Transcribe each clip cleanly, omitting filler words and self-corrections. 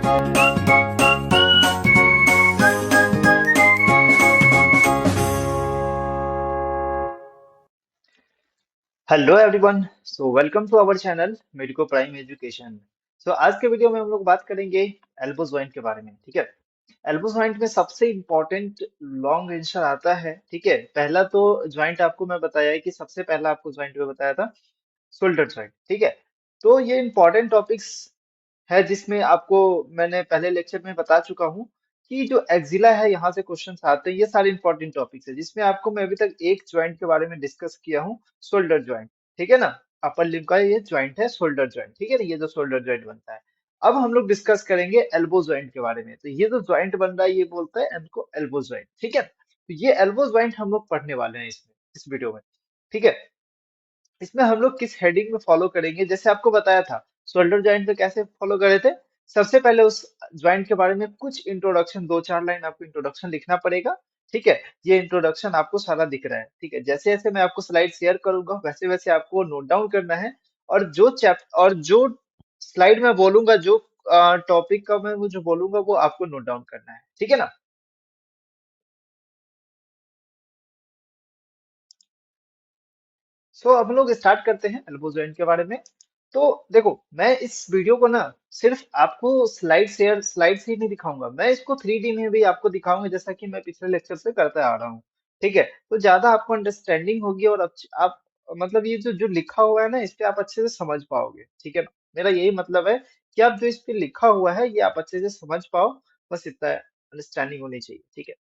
Hello everyone. So welcome to our channel Medico Prime Education. So आज के video में हम लोग बात करेंगे एल्बो जॉइंट के बारे में। ठीक है, एल्बो जॉइंट में सबसे इम्पोर्टेंट लॉन्ग आंसर आता है। ठीक है, पहला तो जॉइंट आपको मैं बताया है कि सबसे पहला आपको जॉइंट में बताया था शोल्डर जॉइंट। ठीक है, तो ये इम्पोर्टेंट टॉपिक्स है जिसमें आपको मैंने पहले लेक्चर में बता चुका हूँ कि जो एक्जिला है यहाँ से क्वेश्चन आते हैं। ये सारे इंपॉर्टेंट टॉपिक्स है जिसमें आपको मैं अभी तक एक ज्वाइंट के बारे में डिस्कस किया हूँ, शोल्डर ज्वाइंट। ठीक है ना, अपर लिम्ब का ये ज्वाइंट है शोल्डर ज्वाइंट। ठीक है ना, ये जो शोल्डर ज्वाइंट बनता है। अब हम लोग डिस्कस करेंगे एल्बो ज्वाइंट के बारे में। तो ये जो ज्वाइंट बन रहा है ये बोलता है इनको एल्बो ज्वाइंट। ठीक है, तो ये एल्बो ज्वाइंट हम लोग पढ़ने वाले हैं इसमें, इस वीडियो में। ठीक है, इसमें हम लोग किस हेडिंग में फॉलो करेंगे, जैसे आपको बताया था शोल्डर जॉइंट में कैसे फॉलो करे थे। सबसे पहले उस ज्वाइंट के बारे में कुछ इंट्रोडक्शन, दो चार लाइन आपको इंट्रोडक्शन लिखना पड़ेगा। ठीक है, ये इंट्रोडक्शन आपको सारा दिख रहा है। ठीक है, जैसे जैसे मैं आपको स्लाइड शेयर करूंगा वैसे वैसे आपको नोट डाउन करना है। और जो स्लाइड में बोलूंगा, जो टॉपिक का मैं वो जो बोलूंगा वो आपको नोट डाउन करना है। ठीक है ना। सो अब हम लोग स्टार्ट करते हैं एल्बो जॉइंट के बारे में। तो देखो, मैं इस वीडियो को ना सिर्फ आपको स्लाइड से ही नहीं दिखाऊंगा, मैं इसको 3D में भी आपको दिखाऊंगा, जैसा कि मैं पिछले लेक्चर से करते आ रहा हूँ। ठीक है, तो ज्यादा आपको अंडरस्टैंडिंग होगी और आप मतलब ये जो जो लिखा हुआ है ना इस पे आप अच्छे से समझ पाओगे। ठीक है ना, मेरा यही मतलब है कि आप जो इस पे लिखा हुआ है ये आप अच्छे से समझ पाओ, बस इतना अंडरस्टैंडिंग होनी चाहिए। ठीक है,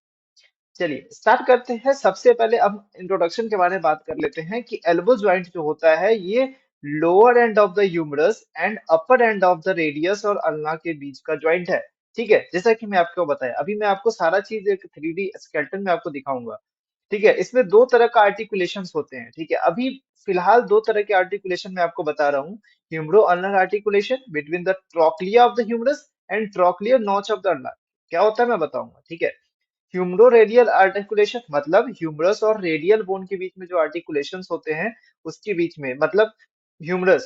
चलिए स्टार्ट करते हैं। सबसे पहले अब इंट्रोडक्शन के बारे में बात कर लेते हैं कि एल्बो ज्वाइंट जो होता है ये lower end of the humerus and upper end of the radius और अल्ना के बीच का ज्वाइंट है। ठीक है, जैसा कि मैं आपको बताया, अभी मैं आपको सारा चीज एक 3D स्केलेटन में आपको दिखाऊंगा। ठीक है, इसमें दो तरह का आर्टिकुलेशन होते हैं। ठीक है, अभी फिलहाल दो तरह के आर्टिकुलेशन मैं आपको बता रहा हूँ। Humero ulnar articulation between the trochlea of the humerus and trochlear notch of the ulnar. क्या होता है मैं बताऊंगा। ठीक है, ह्यूमरो रेडियल आर्टिकुलेशन मतलब ह्यूमरस और रेडियल बोन के बीच में जो आर्टिकुलेशंस होते हैं उसके बीच में, मतलब ह्यूमरस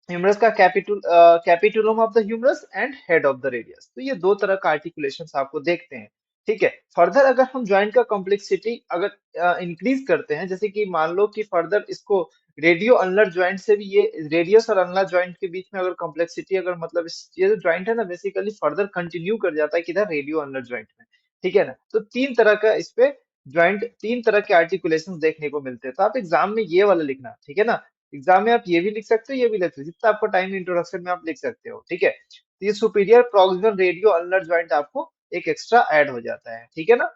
ह्यूमरस का capitulum of the humerus and head of the radius. तो ये दो तरह का आर्टिकुलेशन आपको देखते हैं। ठीक है, फर्दर अगर हम ज्वाइंट का कॉम्प्लेक्सिटी अगर इंक्रीज करते हैं, जैसे कि मान लो कि फर्दर इसको रेडियो अनलर ज्वाइंट से भी, ये रेडियस और अनलर ज्वाइंट के बीच में अगर कॉम्प्लेक्सिटी अगर मतलब ये जो ज्वाइंट है ना बेसिकली फर्दर कंटिन्यू कर जाता है किधर, रेडियो अनलर ज्वाइंट में। ठीक है ना, तो तीन तरह का इस पे ज्वाइंट, तीन तरह के आर्टिकुलेशन देखने को मिलते हैं। तो आप एग्जाम में ये वाला लिखना। ठीक है ना, एग्जाम में आप ये भी लिख सकते हो ये भी लिख सकते हो, जितना आपको टाइम इंट्रोडक्शन में आप लिख सकते हो। ठीक है, तो ये superior proximal radio ulnar joint आपको एक एक्स्ट्रा ऐड हो जाता है। ठीक है ना,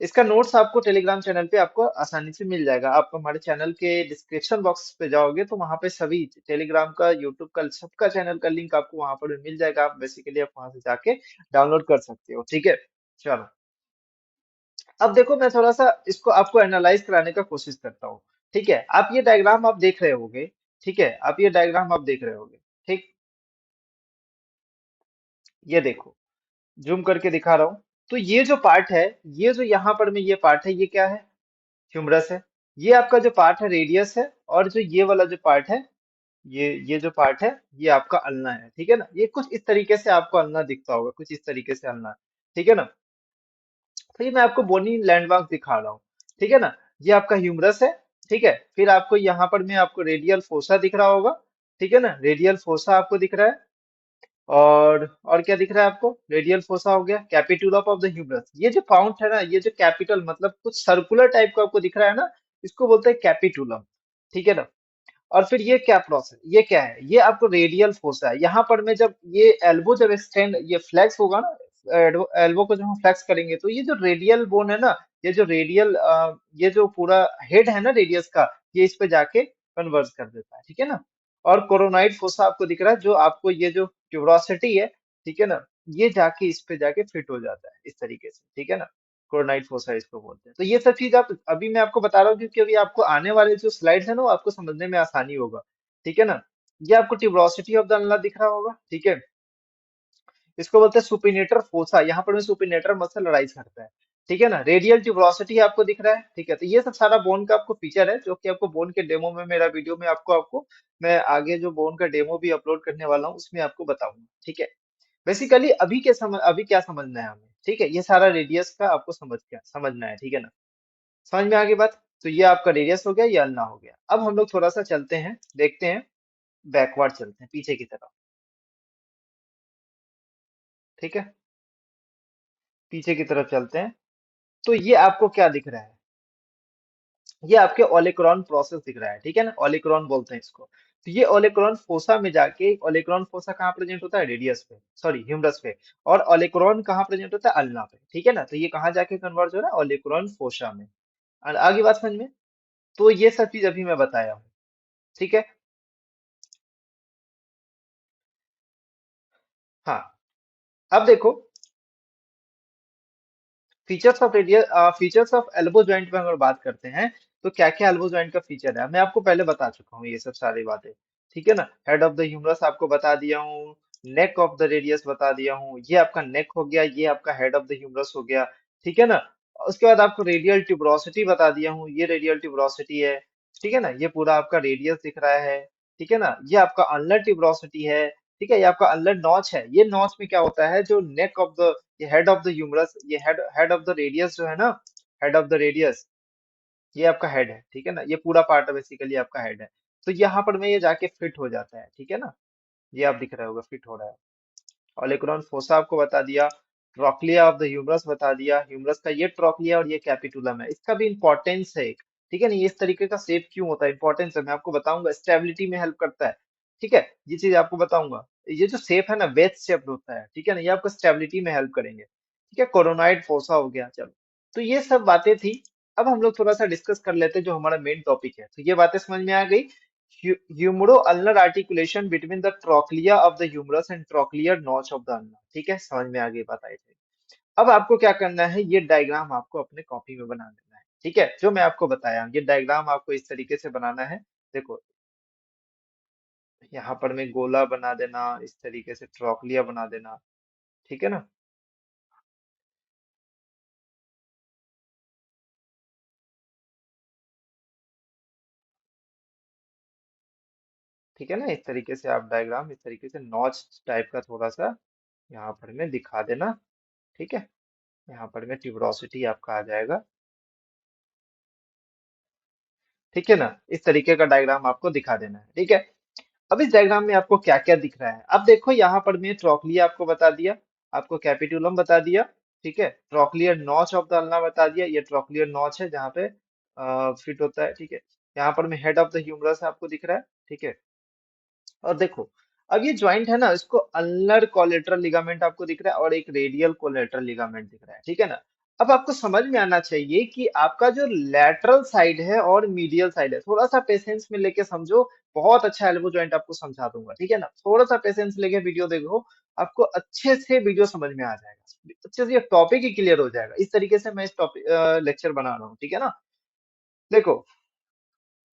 इसका नोट्स आपको टेलीग्राम चैनल पे आपको आसानी से मिल जाएगा। आप हमारे चैनल के डिस्क्रिप्शन बॉक्स पे जाओगे तो वहां पे सभी टेलीग्राम का, यूट्यूब का, सबका चैनल का लिंक आपको वहां पर मिल जाएगा। आप बेसिकली आप वहां से जाके डाउनलोड कर सकते हो। ठीक है, चलो अब देखो मैं थोड़ा सा इसको आपको एनालाइज कराने का कोशिश करता हूँ। ठीक है, आप ये डायग्राम आप देख रहे होगे। ठीक है, आप ये डायग्राम आप देख रहे होगे। ठीक, ये देखो, जूम करके दिखा रहा हूँ। तो ये जो पार्ट है, ये जो यहाँ पर में ये पार्ट है, ये क्या है, ह्यूमरस है। ये आपका जो पार्ट है रेडियस है, और जो ये वाला जो पार्ट है, ये जो पार्ट है ये आपका अल्ना है। ठीक है ना, ये कुछ इस तरीके से आपको अल्ना दिखता होगा, कुछ इस तरीके से अल्ना। ठीक है ना, तो ये मैं आपको बोनी लैंडमार्क दिखा रहा हूँ। ठीक है ना, ये आपका ह्यूमरस है। ठीक है, फिर आपको यहाँ पर में आपको रेडियल फोसा दिख रहा होगा। ठीक है ना, रेडियल फोसा आपको दिख रहा है। और क्या दिख रहा है आपको, रेडियल फोसा हो गया, कैपिटुलम ऑफ द ह्यूमरस। ये जो फाउंट है ना, ये जो कैपिटल मतलब कुछ सर्कुलर टाइप का आपको दिख रहा है ना, इसको बोलते हैं कैपिटुलम। ठीक है ना, और फिर ये क्या प्रोसेस, ये क्या है, ये आपको रेडियल फोर्स है। यहाँ पर मैं जब ये एल्बो जब एक्सटेंड ये फ्लेक्स होगा ना, एल्बो को जब हम फ्लेक्स करेंगे तो ये जो रेडियल बोन है ना, ये जो रेडियल ये जो पूरा हेड है ना रेडियस का, ये इस पे जाके कन्वर्ज कर देता है। ठीक है ना, और कोरोनाइड फोसा आपको दिख रहा है, जो आपको ये जो ट्यूबरोसिटी है, ठीक है ना, ये जाके इस पे जाके फिट हो जाता है इस तरीके से। ठीक है ना, कोरोनाइड फोसा इसको बोलते हैं। तो ये सब चीज आप अभी मैं आपको बता रहा हूँ क्योंकि अभी आपको आने वाले जो स्लाइड्स है ना वो आपको समझने में आसानी होगा। ठीक है ना, ये आपको ट्यूबरोसिटी ऑफ द अनला दिख रहा होगा। ठीक है, इसको बोलते हैं सुपिनेटर फोसा। यहाँ पर में सुपिनेटर मसल राइज करता है। ठीक है ना। रेडियल ट्यूबरोसिटी आपको दिख रहा है, ठीक है। तो ये सब सारा बोन का आपको फीचर है, जो कि आपको बोन के डेमो में, मेरा वीडियो में आपको आपको मैं आगे जो बोन का डेमो भी अपलोड करने वाला हूँ उसमें आपको बताऊंगा, ठीक है। बेसिकली अभी क्या समझना है हमें, ठीक है। ये सारा रेडियस का आपको समझना है, ठीक है ना। समझ में आ गई बात। तो ये आपका रेडियस हो गया, ये अल्ना हो गया। अब हम लोग थोड़ा सा चलते हैं, देखते हैं, बैकवर्ड चलते हैं, पीछे की तरफ, ठीक है। पीछे की तरफ चलते हैं। तो ये आपको क्या दिख रहा है, ये आपके ओलिक्रॉन प्रोसेस दिख रहा है, ठीक है ना। ओलिक्रॉन बोलते हैं इसको। तो ये ओलिक्रॉन फोसा में जाके, ओलिक्रॉन फोसा कहाँ प्रेजेंट होता है, रेडियस पे, सॉरी ह्यूमरस पे। और ओलिक्रॉन कहाँ प्रेजेंट होता है, अल्ना पे, ठीक है ना। तो ये कहाँ जाके कन्वर्ज हो रहा है, ओलिक्रॉन फोसा में। और आगे बात समझ में। तो ये सब चीज अभी मैं बताया हूँ, ठीक है। हाँ, अब देखो, फीचर्स ऑफ एल्बो जॉइंट में अगर बात करते हैं, तो क्या क्या एल्बो जॉइंट का फीचर है, मैं आपको पहले बता चुका हूँ ये सब सारी बातें, ठीक है ना। हेड ऑफ द ह्यूमरस आपको बता दिया हूँ, नेक ऑफ द रेडियस बता दिया हूँ, ये आपका नेक हो गया, ये आपका हेड ऑफ द ह्यूमरस हो गया, ठीक है ना। उसके बाद आपको रेडियल ट्यूबरोसिटी बता दिया हूँ, ये रेडियल ट्यूबरोसिटी है, ठीक है ना। ये पूरा आपका रेडियस दिख रहा है, ठीक है ना। ये आपका अनलर ट्यूबरोसिटी है, ठीक है। ये आपका अनलर नॉच है। ये नॉच में क्या होता है, जो नेक ऑफ द, ये हेड ऑफ द ह्यूमरस, ये head head of the radius जो है ना, हेड ऑफ द रेडियस, ये आपका हेड है, ठीक है ना। ये पूरा पार्ट बेसिकली आपका हेड है। तो यहाँ पर में ये जाके फिट हो जाता है, ठीक है ना। ये आप दिख रहा होगा, फिट हो रहा है। ओलिकुलन फोसा आपको बता दिया, ट्रोक्लिया ऑफ द ह्यूमरस बता दिया, ह्यूमरस का ये ट्रोक्लिया और ये कैपिटुलम है, इसका भी इंपॉर्टेंस है एक, ठीक है ना। ये इस तरीके का शेप क्यों होता है, इंपॉर्टेंस है, मैं आपको बताऊंगा। स्टेबिलिटी में हेल्प करता है, ठीक है। ये चीज आपको बताऊंगा। ये जो शेप है ना, वेज शेप होता है, ठीक है ना। ये आपको स्टेबिलिटी में हेल्प करेंगे, ठीक है। कोरोनाइड फोसा हो गया, चलो। तो ये सब बातें थी। अब हम लोग थोड़ा सा डिस्कस कर लेते हैं जो हमारा मेन टॉपिक है। तो ये बातें समझ में आ गई। Humero ulnar articulation between the trochlea of the humerus and trochlear notch of the ulnar, ठीक है। समझ में आ गई बात, आई थी। अब आपको क्या करना है, ये डायग्राम आपको अपने कॉपी में बना लेना है, ठीक है। जो मैं आपको बताया, ये डायग्राम आपको इस तरीके से बनाना है। देखो, यहाँ पर मैं गोला बना देना, इस तरीके से ट्रोक्लिया बना देना, ठीक है ना। ठीक है ना, इस तरीके से आप डायग्राम, इस तरीके से नॉच टाइप का थोड़ा सा यहाँ पर मैं दिखा देना, ठीक है। यहाँ पर में ट्यूबरोसिटी आपका आ जाएगा, ठीक है ना। इस तरीके का डायग्राम आपको दिखा देना है, ठीक है। अब इस डायग्राम में आपको क्या क्या दिख रहा है, अब देखो यहाँ पर मैं ट्रोक्लिया आपको बता दिया, आपको कैपिटुलम बता दिया, ठीक है। Trochlear notch of the ulna बता दिया, ये ट्रोक्लियर नॉच है जहाँ पे फिट होता है, ठीक है। यहाँ पर मैं हेड ऑफ द ह्यूमरस आपको दिख रहा है, ठीक है। और देखो, अब ये ज्वाइंट है ना, इसको अल्नर कोलेटरल लिगामेंट आपको दिख रहा है, और एक रेडियल कोलेटरल लिगामेंट दिख रहा है, ठीक है ना। अब आपको समझ में आना चाहिए कि आपका जो लैटरल साइड है और मीडियल साइड है, थोड़ा सा पेशेंस में लेके समझो। बहुत अच्छा एल्बो जॉइंट आपको समझा दूंगा, ठीक है ना। थोड़ा सा पेशेंस लेके वीडियो देखो, आपको अच्छे से वीडियो समझ में आ जाएगा, अच्छे से ये टॉपिक ही क्लियर हो जाएगा। इस तरीके से मैं इस टॉपिक लेक्चर बना रहा हूँ, ठीक है ना। देखो,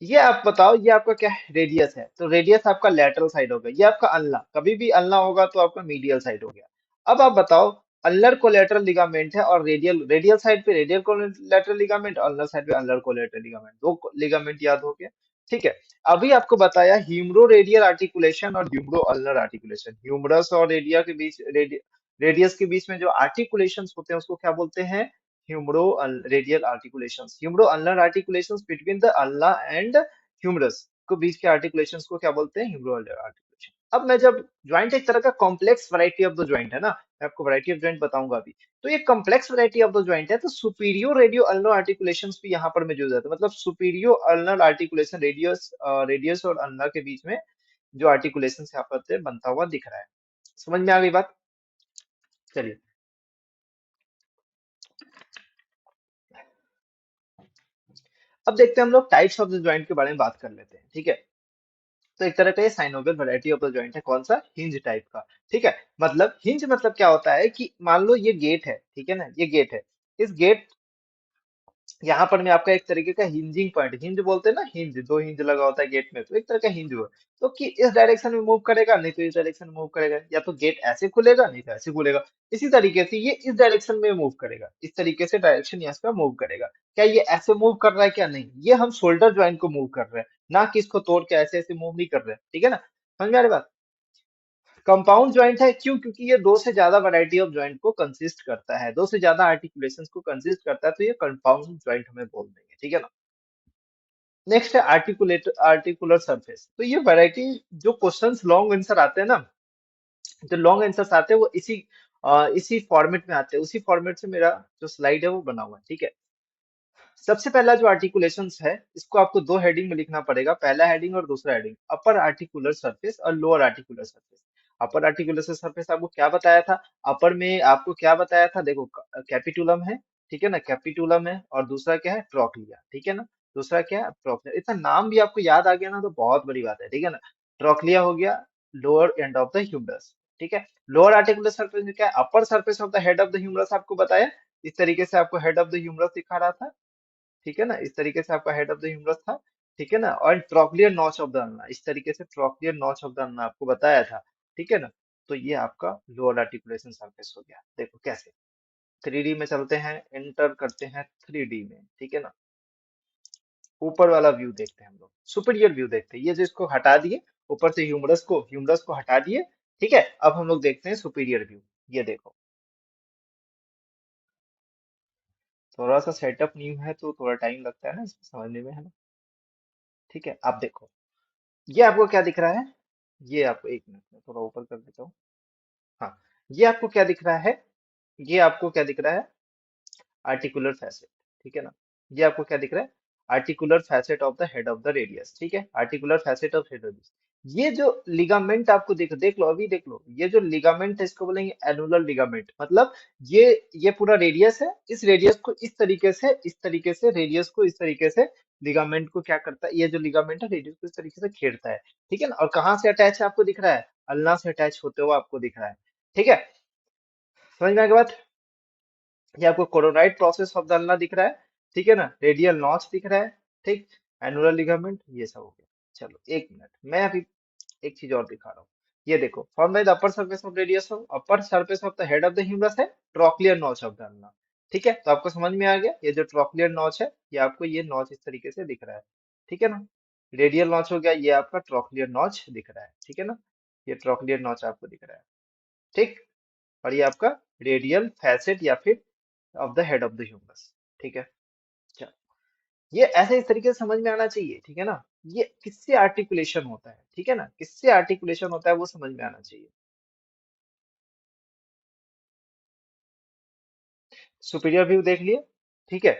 ये आप बताओ, ये आपका क्या है, रेडियस है। तो रेडियस आपका लेटरल साइड हो गया, ये आपका अल्ना, कभी भी अल्ना होगा तो आपका मीडियल साइड हो गया। अब आप बताओ, अल्नर कोलेटरल लिगामेंट है, और रेडियल रेडियल साइड पे radial collateral ligament, ulnar side पे अल्नर कोलेटरल लिगामेंट, दो लिगामेंट याद हो गया, ठीक है। अभी आपको बताया ह्यूमरो रेडियल आर्टिकुलेशन और ह्यूमरो अल्नर आर्टिकुलेशन, ह्यूमरस और रेडिया के बीच, रेडियस के बीच में जो आर्टिकुलेशन होते हैं उसको क्या बोलते हैं, humero radial articulations. Humero ulnar articulations between the ulna and humerus को बीच के आर्टिकुलेशंस को क्या बोलते हैं, ह्यूमरो अल्नर आर्टिकुलेशन। अब मैं जब, ज्वाइंट एक तरह का complex variety of the joint है ना, मैं आपको वैरायटी ऑफ ज्वाइंट बताऊंगा अभी। तो ये complex variety of the joint है, तो सुपीरियर रेडियो अल्नर आर्टिकुलेशंस भी यहाँ पर मौजूद है। तो मतलब सुपीरियर अल्नर आर्टिकुलेशन, रेडियस और अल्नर के बीच में जो आर्टिकुलेशन यहाँ पर से बनता हुआ दिख रहा है। समझ में आ गई बात। चलिए, अब देखते हैं हम लोग टाइप्स ऑफ द ज्वाइंट के बारे में बात कर लेते हैं, ठीक है। तो एक तरह का ये synovial variety of the joint है, कौन सा, हिंज टाइप का, ठीक है। मतलब हिंज मतलब क्या होता है कि मान लो ये गेट है, ठीक है ना, ये गेट है। इस गेट यहाँ पर मैं आपका एक तरीके का हिंजिंग पॉइंट, हिंज बोलते हैं ना, हिंज, दो हिंज लगा होता है गेट में, तो एक तरह का हिंज हुआ। तो कि इस डायरेक्शन में मूव करेगा, नहीं तो इस डायरेक्शन में मूव करेगा, या तो गेट ऐसे खुलेगा, नहीं तो ऐसे खुलेगा। इसी तरीके से ये इस डायरेक्शन में मूव करेगा, इस तरीके से डायरेक्शन यहाँ का मूव करेगा। क्या ये ऐसे मूव कर रहा है, क्या नहीं, ये हम शोल्डर ज्वाइंट को मूव कर रहे हैं, ना कि इसको तोड़ के ऐसे ऐसे मूव नहीं कर रहे हैं, ठीक है ना। समझ में आ रही बात। कंपाउंड ज्वाइंट है क्यों, क्योंकि ये दो से ज्यादा वैरायटी ऑफ ज्वाइंट को कंसिस्ट करता है, दो से ज्यादा आर्टिकुलेशंस को कंसिस्ट करता है, तो ये कंपाउंड ज्वाइंट हमें बोल देंगे, ठीक है ना। नेक्स्ट है आर्टिकुलर सरफेस। तो ये वैरायटी, जो क्वेश्चंस लॉन्ग आंसर आते हैं ना, जो लॉन्ग आंसर्स आते हैं वो इसी फॉर्मेट में आते हैं, उसी फॉर्मेट से मेरा जो स्लाइड है वो बना हुआ है, ठीक है। सबसे पहला जो आर्टिकुलेशंस है, इसको आपको दो हेडिंग में लिखना पड़ेगा, पहला हेडिंग और दूसरा हेडिंग, अपर आर्टिकुलर सरफेस और लोअर आर्टिकुलर सरफेस। अपर आर्टिकुलर सरफेस आपको क्या बताया था, अपर में आपको क्या बताया था, देखो कैपिटुलम है, ठीक है ना, कैपिटुलम है, और दूसरा क्या है, ट्रोक्लिया, ठीक है ना। दूसरा क्या है, ट्रोक्लिया। इतना नाम भी आपको याद आ गया ना तो बहुत बड़ी बात है, ठीक है ना। ट्रोक्लिया हो गया lower end of the humerus, ठीक है। लोअर आर्टिकुलर सरफेस में क्या है, upper surface of the head of the humerus आपको बताया, इस तरीके से आपको हेड ऑफ द ह्यूमरस दिखा रहा था, ठीक है ना, इस तरीके से आपका हेड ऑफ द ह्यूमरस था, ठीक है ना। और trochlear notch of the ulna, इस तरीके से trochlear notch of the ulna आपको बताया था, ठीक है ना। तो ये आपका लोअर आर्टिकुलेशन सरफेस हो गया। देखो कैसे, थ्री डी में चलते हैं, एंटर करते हैं थ्री डी में, ठीक है ना। ऊपर वाला व्यू देखते हैं हम लोग, सुपीरियर व्यू देखते हैं, ये जो इसको हटा दिए, ऊपर से ह्यूमरस को हटा दिए, ठीक है। अब हम लोग देखते हैं सुपीरियर व्यू। ये देखो, थोड़ा सा सेटअप न्यू है तो थोड़ा टाइम लगता है ना इसको समझने में, है ना। ठीक है, आप देखो, ये आपको क्या दिख रहा है, ये आपको, एक मिनट में थोड़ा ऊपर कर देता हूँ। हाँ, ये आपको क्या दिख रहा है, ये आपको क्या दिख रहा है, आर्टिकुलर फैसेट, ठीक है ना। ये आपको क्या दिख रहा है, articular facet of the head of the radius, ठीक है, articular facet of head radius. ये जो लिगामेंट आपको देख लो, अभी देख लो, ये जो लिगामेंट है इसको बोलेंगे एनुलर लिगामेंट, मतलब ये ये पूरा रेडियस है, इस रेडियस को इस तरीके से रेडियस को इस तरीके से लिगामेंट को क्या करता है, ये जो लिगामेंट है रेडियस को इस तरीके से घेरता है, ठीक है ना। और कहाँ से अटैच है आपको दिख रहा है, अल्ना से अटैच होते हुए आपको दिख रहा है, ठीक है। समझ में आ गया बात। ये आपको coronoid process of the ulna दिख रहा है, ठीक है ना, रेडियल नॉच दिख रहा है, ठीक, एनुलर लिगामेंट, ये सब हो गया। चलो एक मिनट, मैं अभी एक चीज और दिखा रहा हूँ। ये देखो, form by the upper surface of radius of upper surface of the head of the humerus है trochlear notch of the ulna, ठीक है। तो आपको समझ में आ गया, ये जो ट्रोक्लियर नॉच है, ये आपको ये नॉच इस तरीके से दिख रहा है, ठीक है ना। रेडियल नॉच हो गया, ये आपका ट्रोक्लियर नॉच दिख रहा है, ठीक है ना। ये ट्रोक्लियर नॉच आपको दिख रहा है, ठीक। और ये आपका रेडियल फैसेट या फिर of the head of the humerus, ठीक है। चलो, ये ऐसे इस तरीके से समझ में आना चाहिए, ठीक है ना। ये किससे आर्टिकुलेशन होता है, ठीक है ना, किससे आर्टिकुलेशन होता है वो समझ में आना चाहिए। सुपीरियर व्यू देख लिए, ठीक है।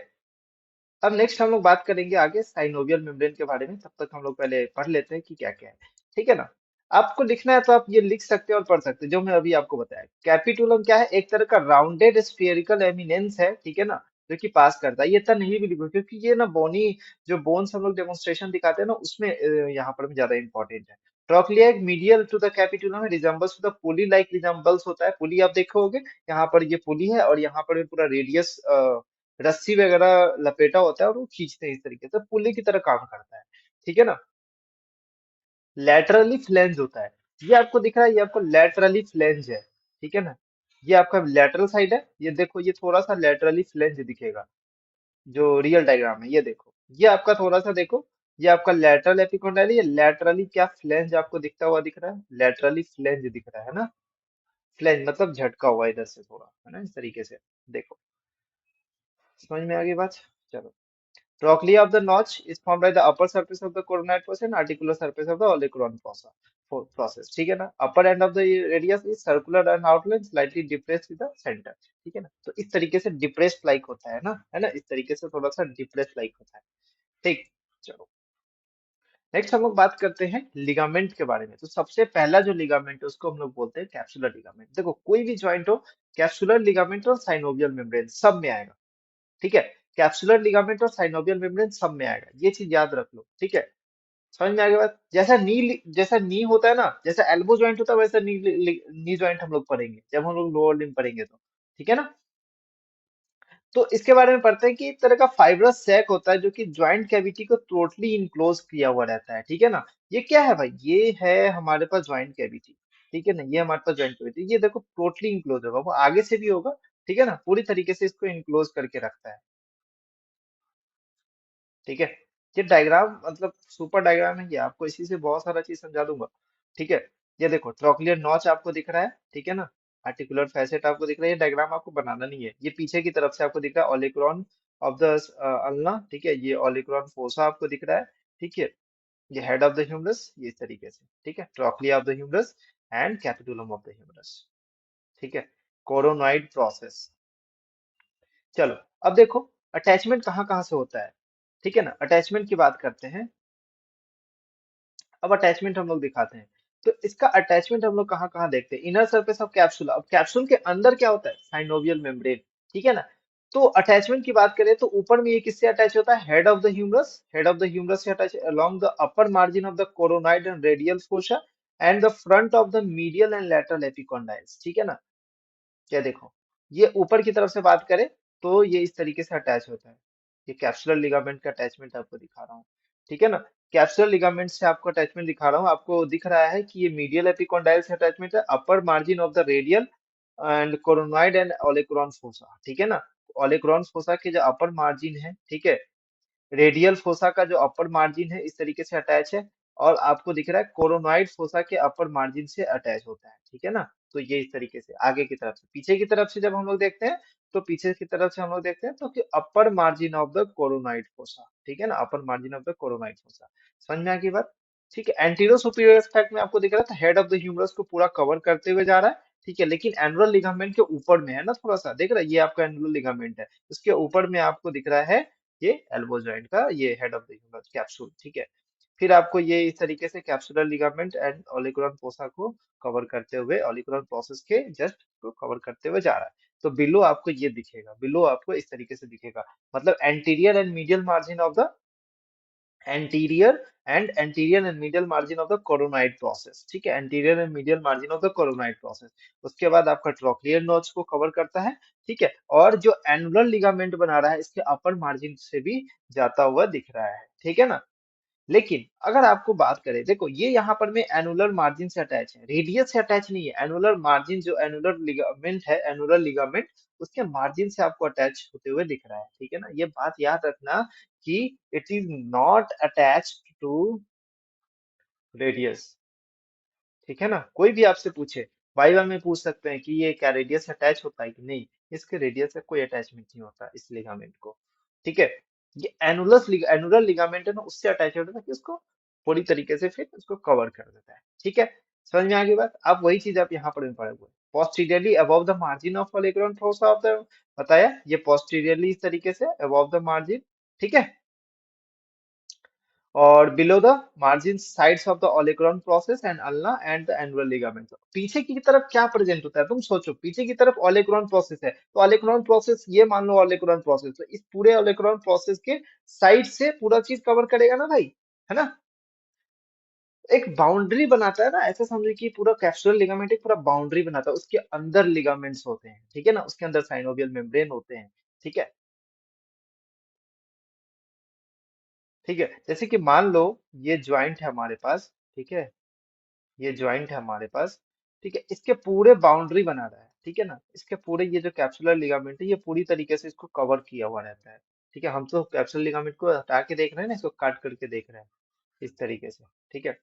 अब नेक्स्ट हम लोग बात करेंगे आगे साइनोवियल मेम्ब्रेन के बारे में, तब तक हम लोग पहले पढ़ लेते हैं कि क्या क्या है, ठीक है ना। आपको लिखना है तो आप ये लिख सकते हैं और पढ़ सकते हैं, जो मैं अभी आपको बताया। कैपिटुलम क्या है, एक तरह का राउंडेड स्फेरिकल एमिनेंस है, ठीक है ना, जो कि पास करता है। ये इतना नहीं भी लिखो क्योंकि ये ना बोनी, जो बोन्स हम लोग डेमोन्स्ट्रेशन दिखाते हैं ना उसमें यहाँ पर भी ज्यादा इंपॉर्टेंट है। ट्रोक्लिया एक मीडियल टू द कैपिटुलम है, resembles to the pulley like resembles होता है, पुली आप देखोगे, यहाँ पर ये पुली है और यहाँ पर भी पूरा रेडियस रस्सी वगैरह लपेटा होता है और वो खींचते हैं, इस तरीके से पुल्ली की तरह काम करता है, ठीक है ना। लैटरली फ्लेंज होता है, ये आपको दिख रहा है, ये आपको लैटरली फ्लेंज है, ठीक है ना। ये आपका लैटरल साइड है, ये देखो, ये थोड़ा सा लैटरली फ्लेंज दिखेगा, जो रियल डायग्राम है, ये देखो, ये आपका थोड़ा सा देखो, ये आपका लैटरल एपिकोंडाइल, ये लैटरली क्या फ्लेंज आपको दिखता हुआ दिख रहा है, लैटरली फ्लेंज दिख रहा है ना। फ्लेंज मतलब झटका हुआ इधर से थोड़ा, है ना, इस तरीके से। देखो, समझ में आ गई बात। चलो, Trochlea of the notch is formed by the upper surface of the coronoid process and articular surface of the olecranon process, ठीक है ना। upper end of the radius is circular and outline slightly depressed with the center, ठीक है ना। तो इस तरीके से डिप्रेस्ड लाइक होता है ना, इस तरीके से थोड़ा सा डिप्रेस्ड लाइक होता है, ठीक। चलो, नेक्स्ट हम लोग बात करते हैं लिगामेंट के बारे में। तो सबसे पहला जो लिगामेंट है उसको हम लोग बोलते हैं कैप्सुलर लिगामेंट। देखो, कोई भी ज्वाइंट हो, कैप्सुलर लिगामेंट और साइनोवियल मेम्ब्रेन सब में आएगा, ठीक है। कैप्सुलर लिगामेंट और साइनोवियल मेम्ब्रेन सब में आएगा, ये चीज याद रख लो, ठीक है। समझ में आ गया बात। जैसा नी होता है ना, जैसा एल्बो ज्वाइंट होता है, वैसा नी ज्वाइंट हम लोग पढ़ेंगे जब हम लोग लोअर लिम्ब पढ़ेंगे तो, ठीक है ना। तो इसके बारे में पढ़ते हैं कि एक तरह का फाइब्रस सैक होता है जो कि ज्वाइंट कैविटी को टोटली इनक्लोज किया हुआ रहता है, ठीक है ना। ये क्या है भाई, ये है हमारे पास ज्वाइंट कैविटी, ठीक है ना। ये हमारे पास ज्वाइंट कैविटी, ये देखो टोटली इनक्लोज होगा, वो आगे से भी होगा, ठीक है ना, पूरी तरीके से इसको इनक्लोज करके रखता है, ठीक है। ये डायग्राम मतलब सुपर डायग्राम है, ये आपको इसी से बहुत सारा चीज समझा दूंगा, ठीक है। ये देखो ट्रोक्लियर नॉच आपको दिख रहा है, ठीक है ना। आर्टिकुलर फैसेट आपको दिख रहा है, ये डायग्राम आपको बनाना नहीं है, ये पीछे की तरफ से आपको दिख रहा है ओलिक्रॉन ऑफ द अल्ना, ठीक है। ये ओलिक्रॉन फोसा आपको दिख रहा है, ठीक है। ये हेड ऑफ द ह्यूमरस, ये इस तरीके से, ठीक है, trochlea of the humerus and capitulum of the humerus, ठीक है। Coronoid process. चलो, अब देखो अटैचमेंट कहाँ कहाँ से होता है, ठीक है ना। अटैचमेंट की बात करते हैं, अब अटैचमेंट हम लोग दिखाते हैं। तो इसका अटैचमेंट हम लोग कहाँ कहाँ देखते हैं, इनर सरफेस ऑफ कैप्सूल। अब कैप्सूल के अंदर क्या होता है, साइनोवियल मेम्ब्रेन, ठीक है ना। तो अटैचमेंट की बात करें तो ऊपर में ये किससे अटैच होता है, head of the humerus, head of the humerus से attach along the upper margin of the coronoid and radial fossa and the front of the medial and lateral epicondyles, ठीक है ना। क्या देखो, ये ऊपर की तरफ से बात करें तो ये इस तरीके से अटैच होता है। ये कैप्सुलर लिगामेंट का अटैचमेंट आपको दिखा रहा हूँ, ठीक है ना। कैप्सुलर लिगामेंट से आपको अटैचमेंट दिखा रहा हूँ, आपको दिख रहा है कि ये मीडियल एपिकॉन्डाइल से अटैचमेंट है, upper margin of the radial and coronoid and olecranon fossa, ठीक है ना। ओलेक्रोन फोसा के जो अपर मार्जिन है, ठीक है, रेडियल फोसा का जो अपर मार्जिन है इस तरीके से अटैच है, और आपको दिख रहा है कोरोनॉइड फोसा के अपर मार्जिन से अटैच होता है, ठीक है ना। तो ये इस तरीके से आगे की तरफ से, पीछे की तरफ से जब हम लोग देखते हैं, तो पीछे की तरफ से हम लोग देखते हैं तो कि upper margin of the coronoid fossa, ठीक है ना, upper margin of the coronoid fossa. समझ में आ गई बात, ठीक है। एंटीरो सुपीरियर एस्पेक्ट में आपको दिख रहा था हेड ऑफ द ह्यूमरस को पूरा कवर करते हुए जा रहा है, ठीक है, लेकिन एनुलर लिगामेंट के ऊपर में है ना, थोड़ा सा देख रहा है, ये आपका एनुलर लिगामेंट है, उसके ऊपर में आपको दिख रहा है ये एल्बो जॉइंट का ये head of the humerus capsule, ठीक है। फिर आपको ये इस तरीके से capsular ligament and olecranon fossa को कवर करते हुए ओलिकुलर प्रोसेस के जस्ट को कवर करते हुए जा रहा है। तो बिलो आपको ये दिखेगा, बिलो आपको इस तरीके से दिखेगा, मतलब anterior and medial margin of the anterior and medial margin of the coronoid process, ठीक है, anterior and medial margin of the coronoid process. उसके बाद आपका ट्रोक्लियर नोच को कवर करता है, ठीक है। और जो एनुलर लिगामेंट बना रहा है इसके अपर मार्जिन से भी जाता हुआ दिख रहा है, ठीक है ना। लेकिन अगर आपको बात करें, देखो ये यहाँ पर में एनुलर मार्जिन से अटैच है, रेडियस से अटैच नहीं है। एनुलर मार्जिन जो एनुलर लिगामेंट है, एनुलर लिगामेंट उसके मार्जिन से आपको अटैच होते हुए दिख रहा है, ठीक है ना। ये बात याद रखना कि it is not attached to radius, ठीक है ना। कोई भी आपसे पूछे, वाइवा में पूछ सकते हैं कि ये क्या रेडियस अटैच होता है कि नहीं, इसके रेडियस से कोई अटैचमेंट नहीं होता इस लिगामेंट को, ठीक है। ये एनुलर लिगामेंट है ना, उससे अटैच होता है कि उसको पूरी तरीके से फिर उसको कवर कर देता है, ठीक है। समझ में आ गई बात, आप वही चीज आप यहाँ पर भी पढ़े हुए posteriorly above the margin of olecranon fossa of the, बताया ये पोस्टीरियरली इस तरीके से अबव द मार्जिन, ठीक है। और below the margin sides of the olecranon process and ulna and the annular ligament. पीछे की तरफ क्या प्रेजेंट होता है, तुम सोचो, पीछे की तरफ ओलेग्रॉन प्रोसेस है, तो ओलेग्रॉन प्रोसेस ये मान लो ओलेग्रॉन प्रोसेस, तो इस पूरे ओलेग्रॉन प्रोसेस के साइड से पूरा चीज कवर करेगा ना भाई, है ना। एक बाउंड्री बनाता है ना, ऐसा समझो कि पूरा कैप्सुलर लिगामेंट एक पूरा बाउंड्री बनाता है, उसके अंदर लिगामेंट्स होते हैं, ठीक है ना, उसके अंदर साइनोवियल मेम्ब्रेन होते हैं, ठीक है। ठीक है, जैसे कि मान लो ये ज्वाइंट है हमारे पास, ठीक है, ये ज्वाइंट है हमारे पास, ठीक है, इसके पूरे बाउंड्री बना रहा है, ठीक है ना, इसके पूरे ये जो कैप्सुलर लिगामेंट है ये पूरी तरीके से इसको कवर किया हुआ रहता है, ठीक है। हम तो कैप्सुलर लिगामेंट को हटा के देख रहे हैं ना, इसको काट करके देख रहे हैं इस तरीके से, ठीक है।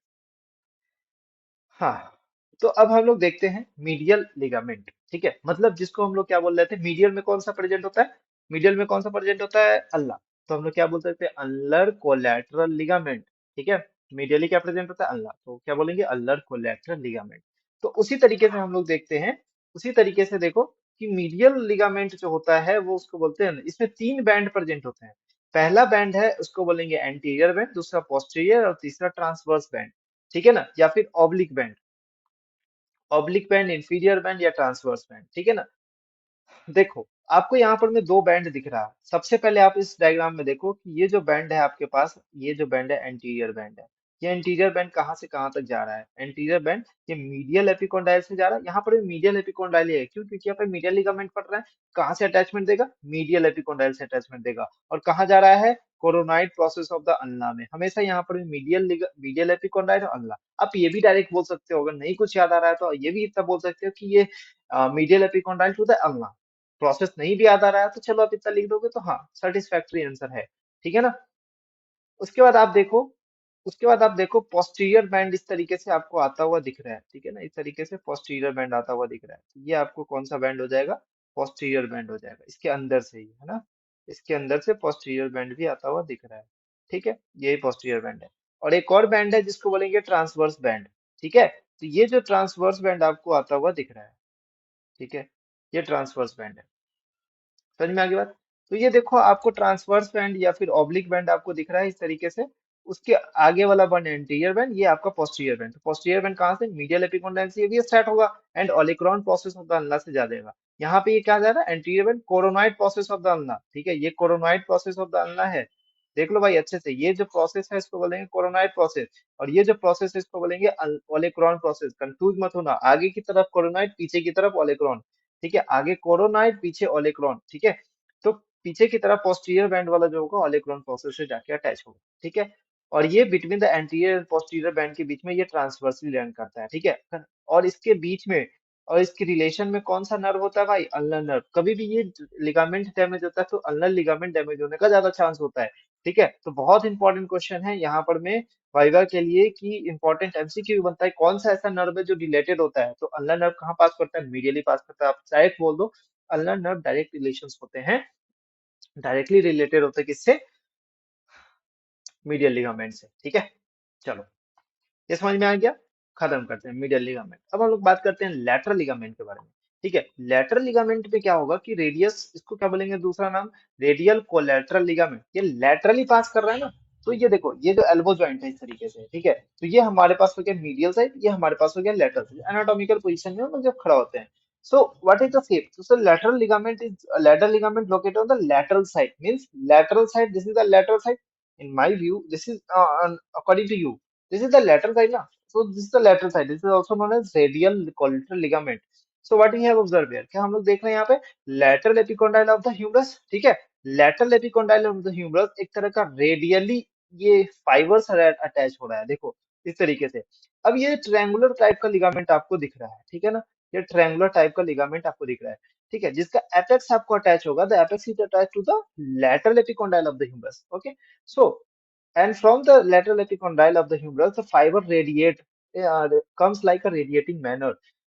हाँ, तो अब हम लोग देखते हैं मीडियल लिगामेंट, ठीक है, मतलब जिसको हम लोग क्या बोल रहे थे, मीडियल में कौन सा प्रेजेंट होता है, मीडियल में कौन सा प्रेजेंट होता है, अल्ला। तो हम लोग क्या बोलते थे, अल्लर कोलैटरल लिगामेंट, ठीक है। मीडियली क्या प्रेजेंट होता है, अल्ला, तो क्या बोलेंगे, अल्लर कोलैटरल लिगामेंट। तो उसी तरीके से हम लोग देखते हैं, उसी तरीके से देखो कि मीडियल लिगामेंट जो होता है वो उसको बोलते हैं, इसमें तीन बैंड प्रेजेंट होते हैं। पहला बैंड है उसको बोलेंगे एंटीरियर बैंड, दूसरा पोस्टीरियर और तीसरा ट्रांसवर्स बैंड, ठीक है ना, या फिर oblique band, oblique band, inferior band या ट्रांसवर्स बैंड, ठीक है ना। देखो आपको यहाँ पर में दो बैंड दिख रहा है, सबसे पहले आप इस डायग्राम में देखो कि ये जो बैंड है आपके पास, ये जो बैंड है एंटीरियर बैंड है, ये एंटीरियर बैंड कहाँ से कहाँ तक जा रहा है? एंटीरियर बैंड ये मीडियल एपिकोंडाइल से जा रहा है। यहाँ पर भी मीडियल एपिकोंडाइल ही है, क्यों? क्योंकि यहाँ पे मीडियल लिगामेंट पड़ रहा है। कहाँ से अटैचमेंट देगा? मीडियल एपिकोंडाइल से अटैचमेंट देगा। और कहाँ जा रहा है? Coronoid process of the ulna में। हमेशा यहाँ पर भी मीडियल एपिकोंडाइल और अल्ना। आप ये भी डायरेक्ट बोल सकते हो, अगर नहीं कुछ याद आ रहा है तो ये भी इतना बोल सकते हो कि ये medial epicondyle to the ulna. Process नहीं भी याद आ रहा है तो चलो आप इतना लिख दोगे तो हाँ, सेटिस्फैक्टरी आंसर है। ठीक है ना? उसके बाद आप देखो, उसके बाद आप देखो पोस्टीरियर बैंड इस तरीके से आपको आता हुआ दिख रहा है। ठीक है ना? इस तरीके से पोस्टीरियर बैंड आता हुआ दिख रहा है। तो ये आपको कौन सा बैंड हो जाएगा? पोस्टीरियर बैंड हो जाएगा, इसके अंदर से ही, है ना? इसके अंदर से पोस्टीरियर बैंड भी आता हुआ दिख रहा है। ठीक है, यही पोस्टीरियर बैंड है। और एक और बैंड है जिसको बोलेंगे ट्रांसवर्स बैंड। ठीक है, तो ये जो ट्रांसवर्स बैंड आपको आता हुआ दिख रहा है, ठीक है, ये ट्रांसवर्स बैंड है। समझ में आ गई बात? तो ये देखो, आपको ट्रांसवर्स बैंड या फिर ऑब्लिक बैंड आपको दिख रहा है इस तरीके से। उसके आगे वाला बैंड एंटीरियर बैंड, ये आपका पोस्टीरियर बैंड। तो पोस्टीरियर बैंड कहाँ से? मीडियल एपिकोंडाइल से ये भी स्टार्ट होगा and olecranon process of the ulna से जा देगा। यहाँ पे ये क्या जा रहा है? Anterior band coronoid process of the ulna. ठीक है, ये coronoid process of the ulna है। देख लो भाई अच्छे से, ये जो प्रोसेस है इसको बोलेंगे कोरोनॉइड प्रोसेस, और ये जो प्रोसेस है इसको बोलेंगे ओलिक्रॉन प्रोसेस। कंफ्यूज मत होना, आगे की तरफ कोरोनॉइड, पीछे की तरफ ओलिक्रॉन। ठीक है, आगे कोरोनॉइड, पीछे ओलिक्रॉन। ठीक है, तो पीछे की तरफ पोस्टीरियर बैंड वाला जो होगा ओलेक्रॉन प्रोसेस से जाके अटैच होगा। ठीक है, और ये between the anterior and posterior band के बीच में ये ट्रांसवर्सली लैंड करता है। ठीक है, और इसके बीच में और इसके रिलेशन में कौन सा नर्व होता है भाई? Ulnar nerve. कभी भी ये लिगामेंट डैमेज होता है तो अल्नर लिगामेंट डैमेज होने का ज्यादा चांस होता है। ठीक है, तो बहुत इंपॉर्टेंट क्वेश्चन है यहाँ पर में वाइवा के लिए, कि इंपॉर्टेंट एमसीक्यू बनता है, कौन सा ऐसा नर्व है जो रिलेटेड होता है? तो अल्नर नर्व कहाँ पास करता है? मीडियली पास करता है। आप डायरेक्ट बोल दो, अल्नर नर्व डायरेक्ट रिलेशन होते हैं, डायरेक्टली रिलेटेड होते हैं किससे? मीडियल लिगामेंट से। ठीक है, चलो, ये समझ में आ गया। खत्म करते हैं मीडियल लिगामेंट। अब हम लोग बात करते हैं लैटरल लिगामेंट के बारे में। ठीक है, लैटरल लिगामेंट में क्या होगा कि रेडियस, इसको क्या बोलेंगे दूसरा नाम? Radial collateral ligament. ये लैटरली पास कर रहा है ना। तो ये देखो, ये जो एल्बो जॉइंट है इस तरीके से, ठीक है, तो ये हमारे पास हो गया मीडियल साइड, ये हमारे पास हो गया लैटरल साइड। एनाटॉमिकल पोजीशन में हम लोग जब खड़ा होते हैं। So what is the shape? So lateral ligament is lateral ligament located on the lateral side. Means lateral side. This is the lateral side. In my view, this is according to you. This is the lateral side, na? So this is the lateral side. This is also known as radial collateral ligament. So what we have observed here? क्या हम लोग देख रहे हैं यहाँ पे lateral epicondyle of the humerus, ठीक है? lateral epicondyle of the humerus एक तरह का रेडियली ये फाइबर से अटैच हो रहा है, देखो इस तरीके से। अब ये ट्रायंगुलर टाइप का लिगामेंट आपको दिख रहा है, ठीक है ना? ये ट्रायंगुलर टाइप का लिगामेंट आपको दिख रहा है, ठीक है, जिसका एपेक्स आपको अटैच होगा। The apex is attach to the lateral epicondyle of the humerus. Okay, so and from the lateral epicondyle of the humerus the fiber radiate comes like a radiating manner.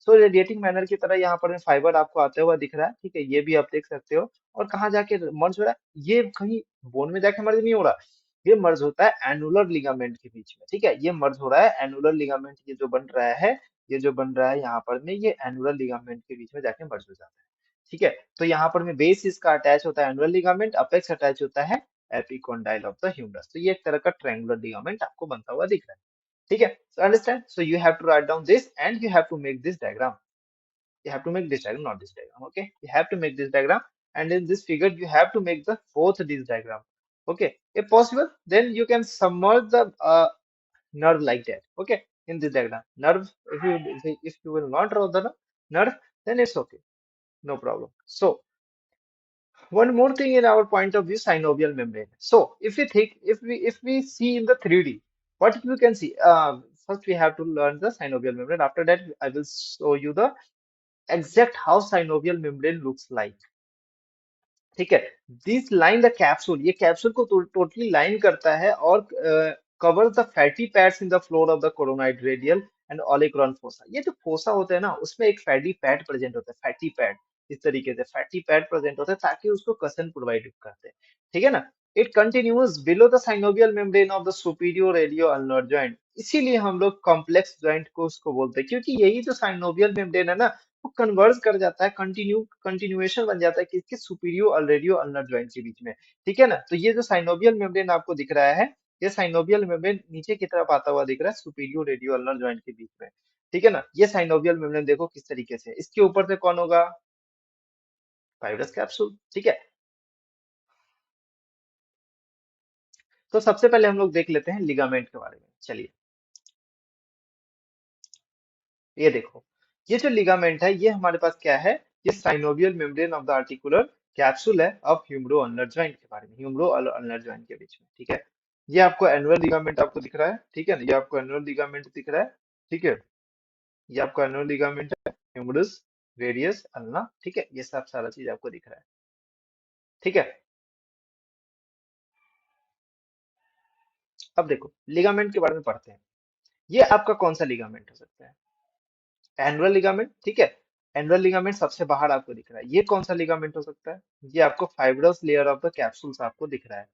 So radiating manner की तरह यहाँ पर fibre आपको आते हुआ दिख रहा है, ठीक है, ये भी आप देख सकते हो। और कहाँ जाके मर्ज हो रहा है? ये कहीं बोन में जाके मर्ज नहीं हो रहा, ये मर्ज होता है एनुलर लिगामेंट के बीच में। ठीक है, ये मर्ज हो रहा है एनुलर लिगामेंट, ये जो बन रहा है, ये जो बन रहा है यहाँ पर में, ये एनुलर लिगामेंट के बीच में जाके मर्ज हो जाता है। ठीक है, तो यहाँ पर में बेस इसका अटैच होता है एनुलर लिगामेंट, अपेक्स अटैच होता है एपिकोंडाइल ऑफ द ह्यूमरस। तो ये एक तरह का ट्रायंगुलर लिगामेंट आपको बनता हुआ दिख रहा है। ठीक है, so understand, so you have to write down this and you have to make this diagram. You have to make this diagram, not this diagram. Okay, you have to make this diagram, and in this figure you have to make the both these diagram. Okay, if possible then you can submerge the nerve like that. Okay, in this diagram nerve, if you will not draw the nerve, then it's okay, no problem. So one more thing in our point of view, synovial membrane. So if we think, if we see in the 3D, what you can see, first we have to learn the synovial membrane. After that I will show you the exact how synovial membrane looks like. ठीक है, this line the capsule, ये capsule को totally line करता है और cover the fatty pads in the floor of the coronoid radial and olecranon fossa. ये जो fossa होता है ना, उसमें एक फैटी पैड प्रेजेंट होता है, फैटी पैड, इस तरीके से फैटी पैड प्रेजेंट होता है ताकि उसको कसन प्रोवाइड करते हैं। ठीक है ना? It continues below the synovial membrane of the superior radio ulnar joint. इसीलिए हम लोग कॉम्प्लेक्स जॉइंट को उसको बोलते हैं, क्योंकि यही जो साइनोवियल मेम्ब्रेन है ना, वो कन्वर्ज कर जाता है, कंटिन्यूएशन बन जाता है किसके? सुपीरियर और रेडियो अल्नर जॉइंट के बीच में। ठीक है ना? तो ये जो साइनोवियल मेम्ब्रेन आपको दिख रहा है, ये साइनोवियल मेम्ब्रेन नीचे की तरफ आता हुआ दिख रहा है सुपीरियर रेडियो अल्नर जॉइंट के बीच में। ठीक है ना? ये साइनोवियल मेम्ब्रेन देखो किस तरीके से, इसके ऊपर से कौन होगा? Fibrous capsule. ठीक है, तो सबसे पहले हम लोग देख लेते हैं लिगामेंट के बारे में, चलिए। ये देखो, ये जो लिगामेंट है ये हमारे पास क्या है, ये synovial membrane of the articular capsule है ऑफ ह्यूमरो अल्नर जॉइंट के बारे में, ह्यूमरो अल्नर जॉइंट के बीच में, ठीक है। ये आपको एनुअल लिगामेंट आपको दिख रहा है, ठीक है ना, ये आपको एनुअल लिगामेंट दिख रहा है, ठीक है। ये आपको एनुअल लिगामेंट है, ह्यूमरस रेडियस अल्ना, ठीक है, ये सब सारा चीज आपको दिख रहा है, ठीक है। अब देखो लिगामेंट के बारे में पढ़ते हैं। ये आपका कौन सा लिगामेंट हो सकता है, एनुअल लिगामेंट, ठीक है। एनुअल लिगामेंट सबसे बाहर आपको दिख रहा है, ये कौन सा लिगामेंट हो सकता है, ये आपको fibrous layer of the capsules आपको दिख रहा है,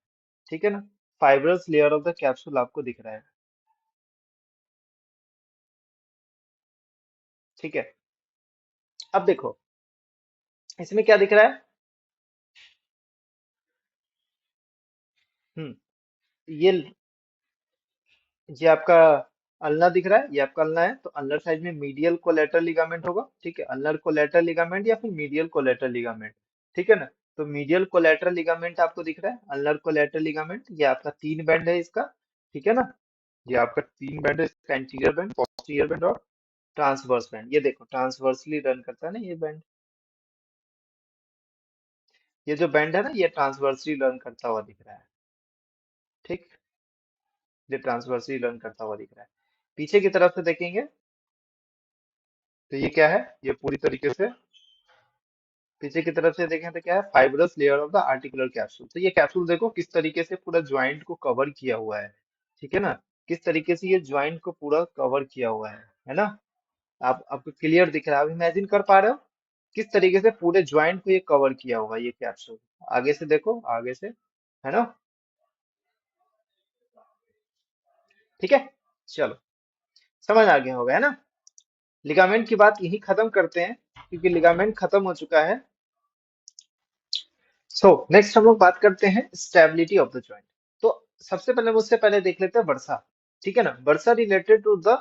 ठीक है ना, fibrous layer of the capsule आपको दिख रहा है, ठीक है। अब देखो इसमें क्या दिख रहा है, हम्म, ये ये आपका अल्ना दिख रहा है, ये आपका अल्ना है, तो अल्नर साइड में मीडियल कोलेटरल लिगामेंट होगा, ठीक है, अल्नर कोलेटरल लिगामेंट या फिर मीडियल कोलेटरल लिगामेंट, ठीक है ना। तो मीडियल कोलेटरल लिगामेंट आपको दिख रहा है, अल्नर कोलेटरल लिगामेंट, ये आपका तीन बैंड है इसका, ठीक है ना, ये आपका तीन बैंड है इसका, एंटीरियर बैंड, पोस्टीरियर बैंड और ट्रांसवर्स बैंड। ये देखो ट्रांसवर्सली रन करता है ना ये बैंड, ये जो बैंड है ना ये ट्रांसवर्सली रन करता हुआ दिख रहा है, ठीक, ये ट्रांसवर्सली रन करता हुआ दिख रहा है। पीछे की तरफ से देखेंगे तो ये क्या है, ये पूरी तरीके से पीछे की तरफ से देखें तो क्या है, fibrous layer of the articular capsule. तो ये कैप्सूल देखो किस तरीके से पूरा ज्वाइंट को कवर किया हुआ है, ठीक है ना, किस तरीके से ये ज्वाइंट को पूरा कवर किया हुआ है ना। आप आपको क्लियर दिख रहा है, आप इमेजिन कर पा रहे हो किस तरीके से पूरे ज्वाइंट को ये कवर किया हुआ है ये कैप्सूल। आगे से देखो, आगे से, है ना, ठीक है। चलो समझ आ गया होगा, है ना। लिगामेंट की बात यही खत्म करते हैं, क्योंकि लिगामेंट खत्म हो चुका है। सो नेक्स्ट हम लोग बात करते हैं स्टेबिलिटी ऑफ द जॉइंट। तो सबसे पहले मुझसे पहले देख लेते हैं वर्सा, ठीक है ना, bursa related to the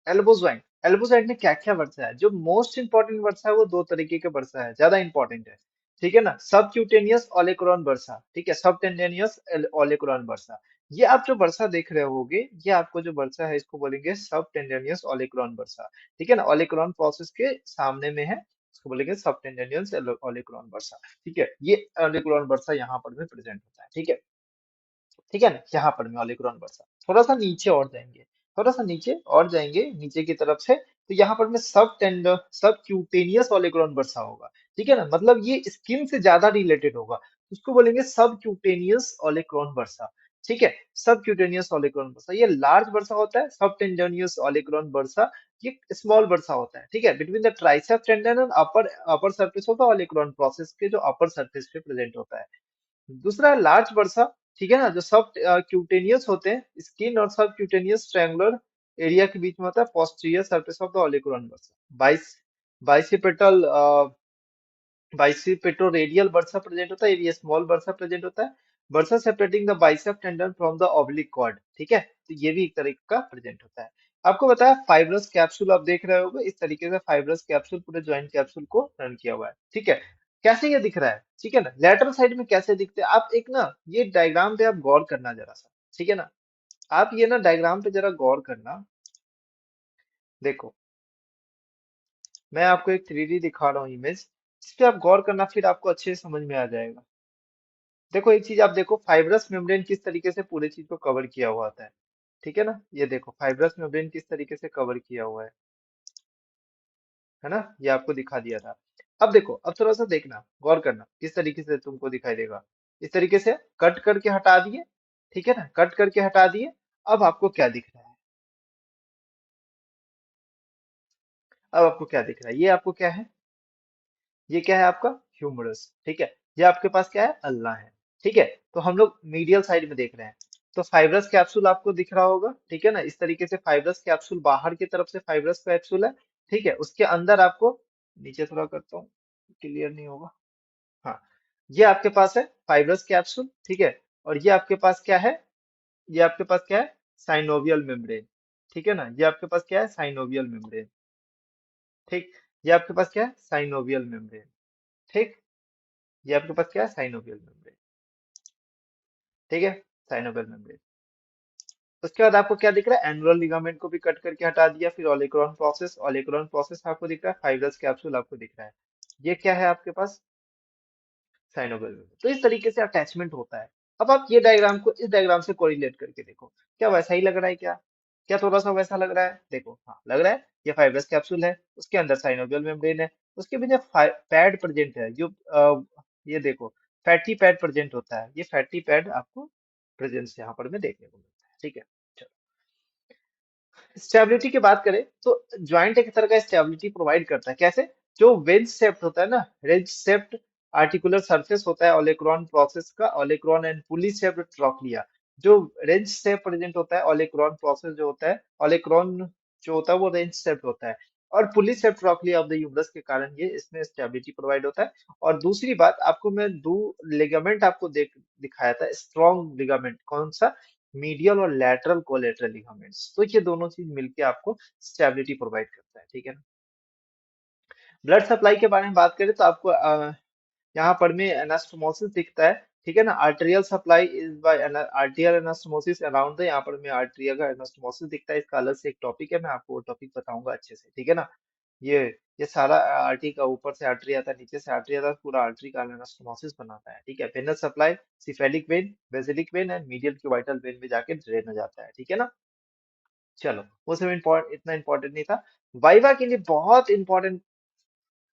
elbow joint. Elbow joint में क्या क्या वर्सा है, जो मोस्ट इंपॉर्टेंट वर्सा है वो दो तरीके के वर्सा है, ज्यादा इंपॉर्टेंट है, ठीक है ना, सब क्यूटेनियस ओलेक्रोन वर्सा, ठीक है, सब टेंडेनियस ओलेक्रोन वर्सा। ये आप जो वर्सा देख रहे होगे, ये आपको जो वर्सा है इसको बोलेंगे सब टेंडेनियस ओलेक्रोन वर्सा, ठीक है ना, ओलेक्रोन प्रोसेस के सामने में है, इसको बोलेंगे सब टेंडेनियस ओलेक्रोन वर्सा, ठीक है। ये ओलिगोन वर्सा यहाँ पर भी प्रेजेंट होता है, ठीक है, ठीक है ना, यहाँ पर में ओलिगोन वर्सा। थोड़ा सा नीचे और जाएंगे, थोड़ा सा नीचे और जाएंगे नीचे की तरफ से, तो यहाँ पर में सब टेंडर सब क्यूटेनियस ओलिगोन वर्सा होगा, ठीक है ना, मतलब ये स्किन से ज्यादा रिलेटेड होगा, उसको बोलेंगे सब क्यूटेनियस ओलिगोन वर्सा, ठीक है। सब क्यूटेनियस ओलिगोन वर्सा ये लार्ज वर्सा होता है, सब टेंडेनियस ओलिगोन वर्सा ये स्मॉल वर्सा होता है, ठीक है, between the tricep tendon and upper upper surface of the olecranon process के जो अपर सरफेस पे प्रेजेंट होता है। दूसरा है लार्ज वर्सा, ठीक है ना, जो सब क्यूटेनियस होते हैं, स्किन और सब क्यूटेनियस ट्रायंगुलर एरिया के बीच में होता है, पोस्टीरियर सरफेस ऑफ द ओलिगोन वर्सा। बाइस बाइसिपेटल बाइसिपेटोरेडियल वर्सा प्रेजेंट होता है, ये स्मॉल वर्सा प्रेजेंट होता है, bursa separating the bicep tendon from the oblique cord, ठीक है, तो ये भी एक तरीके का प्रेजेंट होता है। आपको बताया फाइब्रस कैप्सूल आप देख रहे होगे, इस तरीके से फाइब्रस कैप्सूल पूरे जॉइंट कैप्सूल को रन किया हुआ है, ठीक है। कैसे ये दिख रहा है, ठीक है ना, लेटरल साइड में कैसे दिखते हैं आप, एक ना ये डायग्राम पे आप गौर करना जरा सा, ठीक है ना, आप ये ना डायग्राम पे जरा गौर करना। देखो मैं आपको एक 3D दिखा रहा हूँ इमेज, इस पे आप गौर करना, फिर आपको अच्छे से समझ में आ जाएगा। देखो एक चीज आप देखो, फाइब्रस मेम्ब्रेन किस तरीके से पूरे चीज को कवर किया हुआ होता है, ठीक है ना, ये देखो फाइब्रस मेम्ब्रेन किस तरीके से कवर किया हुआ है ना, ये आपको दिखा दिया था। अब देखो, अब थोड़ा सा देखना, गौर करना किस तरीके से तुमको दिखाई देगा, इस तरीके से कट करके हटा दिए, ठीक है ना, कट करके हटा दिए। अब आपको क्या दिख रहा है, अब आपको क्या दिख रहा है, ये आपको क्या है, ये क्या है आपका ह्यूमरस, ठीक है, ये आपके पास क्या है अल्ना है, ठीक है। तो हम लोग मीडियल साइड में देख रहे हैं, तो फाइब्रस कैप्सूल आपको दिख रहा होगा, ठीक है ना, इस तरीके से फाइब्रस कैप्सूल बाहर की तरफ से फाइब्रस कैप्सूल है, ठीक है, उसके अंदर आपको, नीचे थोड़ा करता हूँ क्लियर नहीं होगा, हाँ, ये आपके पास है फाइब्रस कैप्सूल, ठीक है, और ये आपके पास क्या है, ये आपके पास क्या है साइनोवियल मेम्ब्रेन, ठीक है ना, ये आपके पास क्या है साइनोवियल मेम्ब्रेन, ठीक, ये आपके पास क्या है साइनोवियल मेम्ब्रेन, ठीक, ये आपके पास क्या है साइनोवियल मेम्ब्रेन, ठीक है, साइनोवियल मेम्ब्रेन। उसके बाद आपको क्या दिख रहा है, एनुलर लिगामेंट को भी कट करके हटा दिया, फिर ओलेक्रॉन प्रोसेस आपको दिख रहा है, फाइब्रस कैप्सूल आपको दिख रहा है। ये क्या है आपके पास, साइनोवियल में। तो इस तरीके से अटैचमेंट होता है। अब आप ये डायग्राम को इस डायग्राम से कोरिलेट करके देखो, क्या वैसा ही लग रहा है क्या, क्या थोड़ा सा वैसा लग रहा है, देखो हाँ लग रहा है। ये फाइब्रस कैप्सूल है, उसके अंदर साइनोवियल मेम्ब्रेन है, उसके बीच में पैड प्रेजेंट है जो ये देखो फैटी पैड प्रेजेंट होता है, ये फैटी पैड आपको प्रेजेंस यहाँ पर में देखने को मिलता है, ठीक है। स्टेबिलिटी की बात करें तो ज्वाइंट एक तरह का स्टेबिलिटी प्रोवाइड करता है, कैसे, जो वेंज शेप्ड होता है ना, रेंज शेप्ड आर्टिकुलर सरफेस होता है ओलेक्रॉन प्रोसेस का, olecranon and pulley shaped trochlea, जो रेंज शेप प्रेजेंट होता है, ओलेक्रॉन प्रोसेस जो होता है, ओलेक्रॉन जो होता है वो रेंज शेप्ड होता है, और pulley shaped trochlea of the humerus के कारण ये इसमें स्टेबिलिटी प्रोवाइड होता है। और दूसरी बात, आपको मैं दो लिगामेंट आपको दिखाया था, स्ट्रॉन्ग लिगामेंट कौन सा, मीडियल और लैटरल कोलेटरल लिगामेंट्स, तो ये दोनों चीज मिलके आपको स्टेबिलिटी प्रोवाइड करता है, ठीक है ना। ब्लड सप्लाई के बारे में बात करें तो आपको यहाँ पर में एनास्टोमोसिस दिखता है, ठीक है ना। Arterial supply is by आर्टियल anastomosis around the, यहाँ पर में आर्टरिया का एनास्टोमोसिस दिखता है, इसका अलग से एक टॉपिक है, मैं आपको वो टॉपिक बताऊंगा अच्छे से, ठीक है ना। ये ये सारा आर्टरी का, ऊपर से आर्टरी आता है, नीचे से आर्टरी आता है, पूरा आर्टरी का एनास्टोमोसिस बनाता है, ठीक है। Venous supply cephalic vein, basilic vein and medial cubital vein में जाके ड्रेन हो जाता है, ठीक है ना। चलो वो सब इतना इंपॉर्टेंट नहीं था। वाइवा के लिए बहुत इंपॉर्टेंट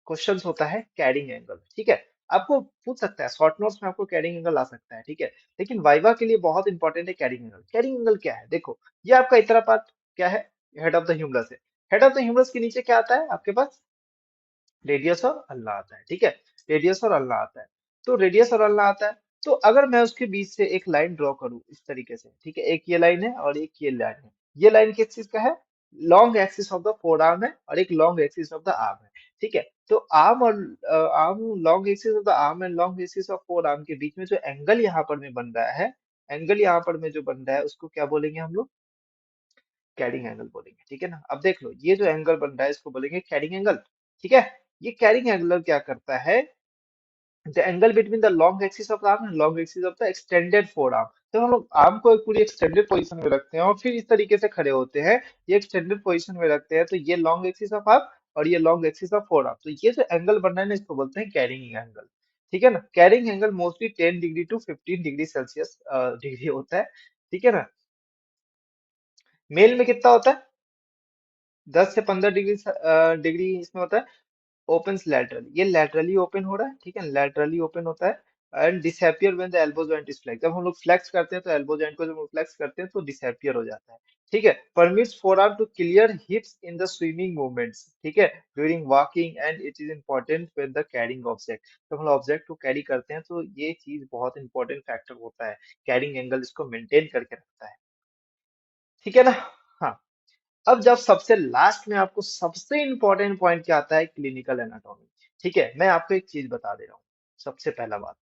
क्वेश्चन होता है कैरिंग एंगल, ठीक है। आपको पूछ सकता है शॉर्ट नोट्स में, आपको कैरिंग एंगल आ सकता है, ठीक है। लेकिन वाइवा के लिए बहुत इंपॉर्टेंट है कैरिंग एंगल। कैरिंग एंगल क्या है, देखो ये आपका इतना पार्ट क्या है, हेड ऑफ द ह्यूमरस है। हेड ऑफ द ह्यूमरस के नीचे क्या आता है आपके पास, रेडियस और अल्ना आता है, ठीक है। रेडियस और अल्ना आता है, तो रेडियस और अल्ना आता है, तो अगर मैं उसके बीच से एक लाइन ड्रॉ करूं इस तरीके से, ठीक है, एक ये लाइन है और एक ये लाइन है, ये लाइन किस चीज का है, long axis of the four arm है और एक long axis of the arm है, ठीक है। तो आर्म और arm, long axis of the arm and long axis of four arm के बीच में जो एंगल यहाँ पर में बन रहा है, एंगल यहाँ पर में जो बन रहा है उसको क्या बोलेंगे हम लोग, कैरिंग एंगल बोलेंगे, ठीक है ना। अब देख लो ये जो एंगल बन रहा है इसको बोलेंगे कैरिंग एंगल, ठीक है। ये कैरिंग एंगल क्या करता है, the angle between the long axis of arm and long axis of the extended four arm. तो हम लोग आर्म को एक पूरी एक्सटेंडेड पोजीशन में रखते हैं और फिर इस तरीके से खड़े होते हैं, ये एक्सटेंडेड पोजीशन में रखते हैं, तो ये लॉन्ग एक्सिस ऑफ आर्म और ये long axis of four arm, तो ये जो एंगल बन रहा है ना इसको बोलते हैं कैरिंग एंगल, ठीक है ना। Carrying angle mostly 10 degree to 15 degree Celsius degree होता है, ठीक है ना। मेल में कितना होता है, 10 से 15 डिग्री डिग्री इसमें होता है। ओपन लैटरल, ये लैटरली ओपन हो रहा है, ठीक है, लैटरली ओपन होता है। And disappear when the elbow joint is flex, जब हम लोग फ्लेक्स करते हैं तो एल्बो जॉइंट को जब हम फ्लेक्स करते हैं तो डिसअपियर हो जाता है, ठीक है। Permits forearm to clear hips in the swimming movements, ठीक है, during walking, and it is important when the carrying object, जब हम ऑब्जेक्ट को कैरी करते हैं तो ये चीज बहुत इंपॉर्टेंट फैक्टर होता है, कैरिंग एंगल इसको मेंटेन करके रखता है, ठीक है ना। हाँ, अब जब सबसे लास्ट में आपको सबसे इंपॉर्टेंट पॉइंट क्या आता है, क्लिनिकल एनाटॉमी, ठीक है। मैं आपको एक चीज बता दे रहा हूँ, सबसे पहला बात,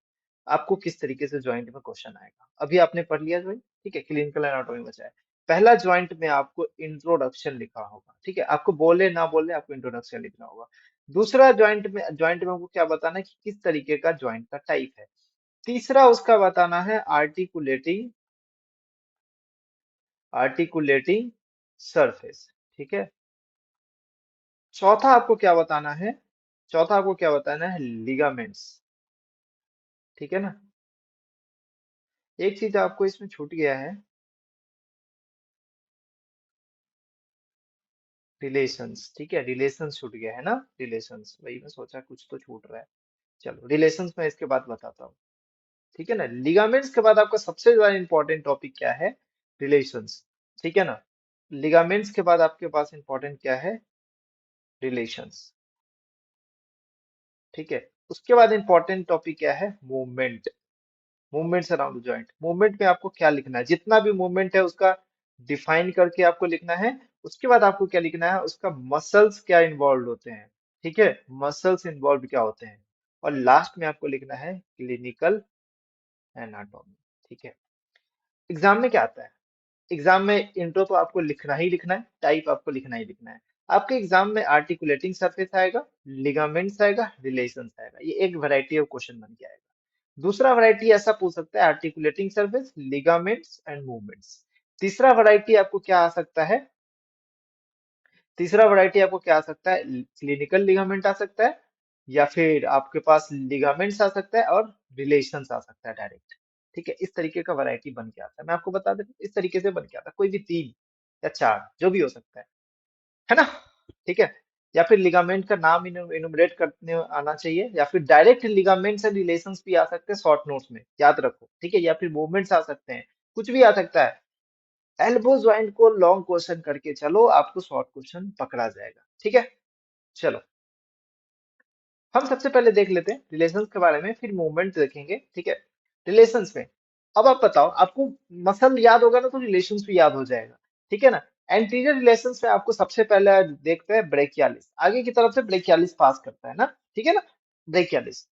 आपको किस तरीके से ज्वाइंट में क्वेश्चन आएगा, अभी आपने पढ़ लिया ज्वाइंट, ठीक है, क्लिनिकल एनाटॉमी बचा है। पहला ज्वाइंट में आपको इंट्रोडक्शन लिखा होगा, ठीक है, आपको बोले ना बोले आपको इंट्रोडक्शन लिखना होगा। दूसरा ज्वाइंट में आपको क्या बताना है कि किस तरीके का ज्वाइंट का टाइप है। तीसरा उसका बताना है आर्टिकुलेटिंग सरफेस, ठीक है। चौथा आपको क्या बताना है, चौथा आपको क्या बताना है, लिगामेंट्स, ठीक है ना। एक चीज आपको इसमें छूट गया है, रिलेशंस, ठीक है, रिलेशंस छूट गया है ना, रिलेशंस, वही मैं सोचा कुछ तो छूट रहा है। चलो रिलेशंस में इसके बाद बताता हूँ, ठीक है ना। लिगामेंट्स के बाद आपका सबसे ज्यादा इंपॉर्टेंट टॉपिक क्या है, रिलेशंस, ठीक है ना। लिगामेंट्स के बाद आपके पास इंपॉर्टेंट क्या है, रिलेशंस, ठीक है। उसके बाद इंपॉर्टेंट टॉपिक क्या है, movement, movements around joint. Movement में आपको क्या लिखना है, जितना भी मूवमेंट है उसका डिफाइन करके आपको लिखना है। उसके बाद आपको क्या लिखना है, उसका मसल्स क्या इन्वॉल्व होते हैं, ठीक है, मसल्स इन्वॉल्व क्या होते हैं। और लास्ट में आपको लिखना है क्लिनिकल एनाटॉमी, ठीक है। एग्जाम में क्या आता है, एग्जाम में इंट्रो तो आपको लिखना ही लिखना है, टाइप आपको लिखना ही लिखना है। आपके एग्जाम में आर्टिकुलेटिंग सरफेस आएगा, लिगामेंट्स आएगा, रिलेशंस आएगा, ये एक वैरायटी ऑफ क्वेश्चन बन के आएगा। दूसरा वैरायटी ऐसा पूछ सकता है, articulating surface, ligaments and movements. तीसरा वैरायटी आपको क्या आ सकता है? तीसरा वैरायटी आपको क्या आ सकता है? क्लिनिकल लिगामेंट आ सकता है, या फिर आपके पास लिगामेंट्स आ सकता है, और रिलेशंस आ सकता है डायरेक्ट। ठीक है, इस तरीके का वैरायटी बन के आता है। मैं आपको बता देता हूँ, इस तरीके से बन के आता है, कोई भी तीन या चार जो भी हो सकता है ना? ठीक है। या फिर लिगामेंट का नाम इनुमरेट करने आना चाहिए, या फिर डायरेक्ट लिगामेंट्स एंड रिलेशंस भी आ सकते हैं शॉर्ट नोट्स में, याद रखो। ठीक है, या फिर मूवमेंट्स आ सकते हैं, कुछ भी आ सकता है। एल्बो ज्वाइंट को लॉन्ग क्वेश्चन करके चलो, आपको शॉर्ट क्वेश्चन पकड़ा जाएगा। ठीक है, चलो हम सबसे पहले देख लेते हैं रिलेशंस के बारे में, फिर मूवमेंट देखेंगे। ठीक है, रिलेशंस में अब आप बताओ, आपको मसल याद होगा ना, तो रिलेशंस भी याद हो जाएगा। ठीक है ना? एंटीरियर रिलेशंस में आपको सबसे पहले देखते हैं ब्रेकियालिस, आगे की तरफ से ब्रेकियालिस पास करता है ना। ठीक है ना? ब्रेकियालिस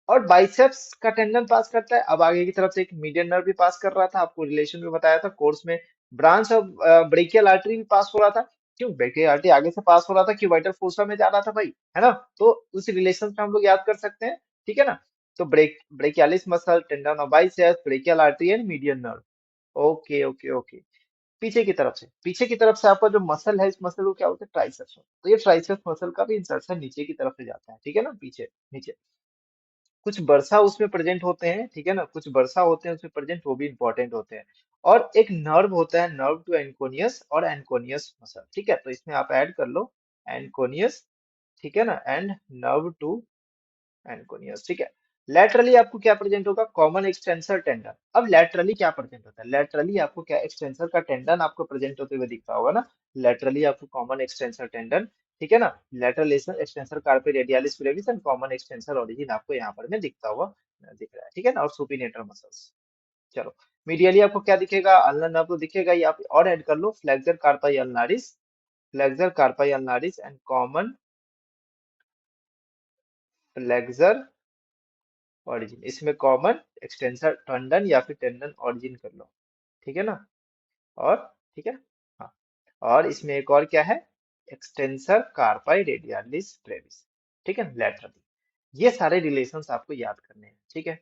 और बाइसेप्स का टेंडन पास करता है। अब आगे की तरफ से एक मीडियन नर्व भी पास कर रहा था, आपको रिलेशन में बताया था कोर्स में। ब्रांच ऑफ ब्रेकियल आर्टरी भी पास हो रहा था। क्यों ब्रेकियल आर्टरी आगे से पास हो रहा था? क्यों वाइटल फोसा में जा रहा था भाई, है ना? तो उस रिलेशन में हम लोग याद कर सकते हैं। ठीक है ना? तो brachialis muscle, tendon of biceps, brachial artery and median nerve. Okay okay okay. पीछे की तरफ से आपका जो मसल है, इस मसल को क्या बोलते हैं? ट्राइसेप्स। तो ये ट्राइसेप्स मसल का भी इंसर्शन नीचे की तरफ से जाता है। ठीक है ना? पीछे नीचे कुछ बर्सा उसमें प्रेजेंट होते हैं। ठीक है ना? कुछ बर्सा होते हैं उसमें प्रेजेंट, वो भी इंपॉर्टेंट होते हैं। और एक नर्व होता है, नर्व टू एंकोनियस और एंकोनियस मसल। ठीक है, तो इसमें आप ऐड कर लो एंकोनियस। ठीक है ना? And nerve to anconeus. ठीक है। लैटरली आपको क्या प्रेजेंट होगा? Common extensor tendon. अब लैटरली क्या प्रेजेंट होता है? लैटरली आपको क्या एक्सटेंसर का टेंडन आपको प्रेजेंट होते हुए दिख रहा होगा ना। लैटरली आपको कॉमन एक्सटेंसर टेंडन। ठीक है ना? Lateral extensor कार्पी radialis Brevis and common extensor origin आपको यहाँ पर में दिखता हुआ दिख रहा है। ठीक है ना? और सुपिनेटर मसल्स। चलो, मीडियली आपको क्या दिखेगा? अल्नर आपको दिखेगा, या और ऐड कर लो flexor carpi ulnaris. Flexor carpi ulnaris and common flexor origin. इसमें कॉमन एक्सटेंसर टेंडन या फिर टेंडन ओरिजिन कर लो। ठीक है ना? और ठीक है, हाँ। और इसमें एक और क्या है? Extensor कार्पाई radialis Brevis. ठीक है, लैटरली। ये सारे रिलेशंस आपको याद करने हैं। ठीक है,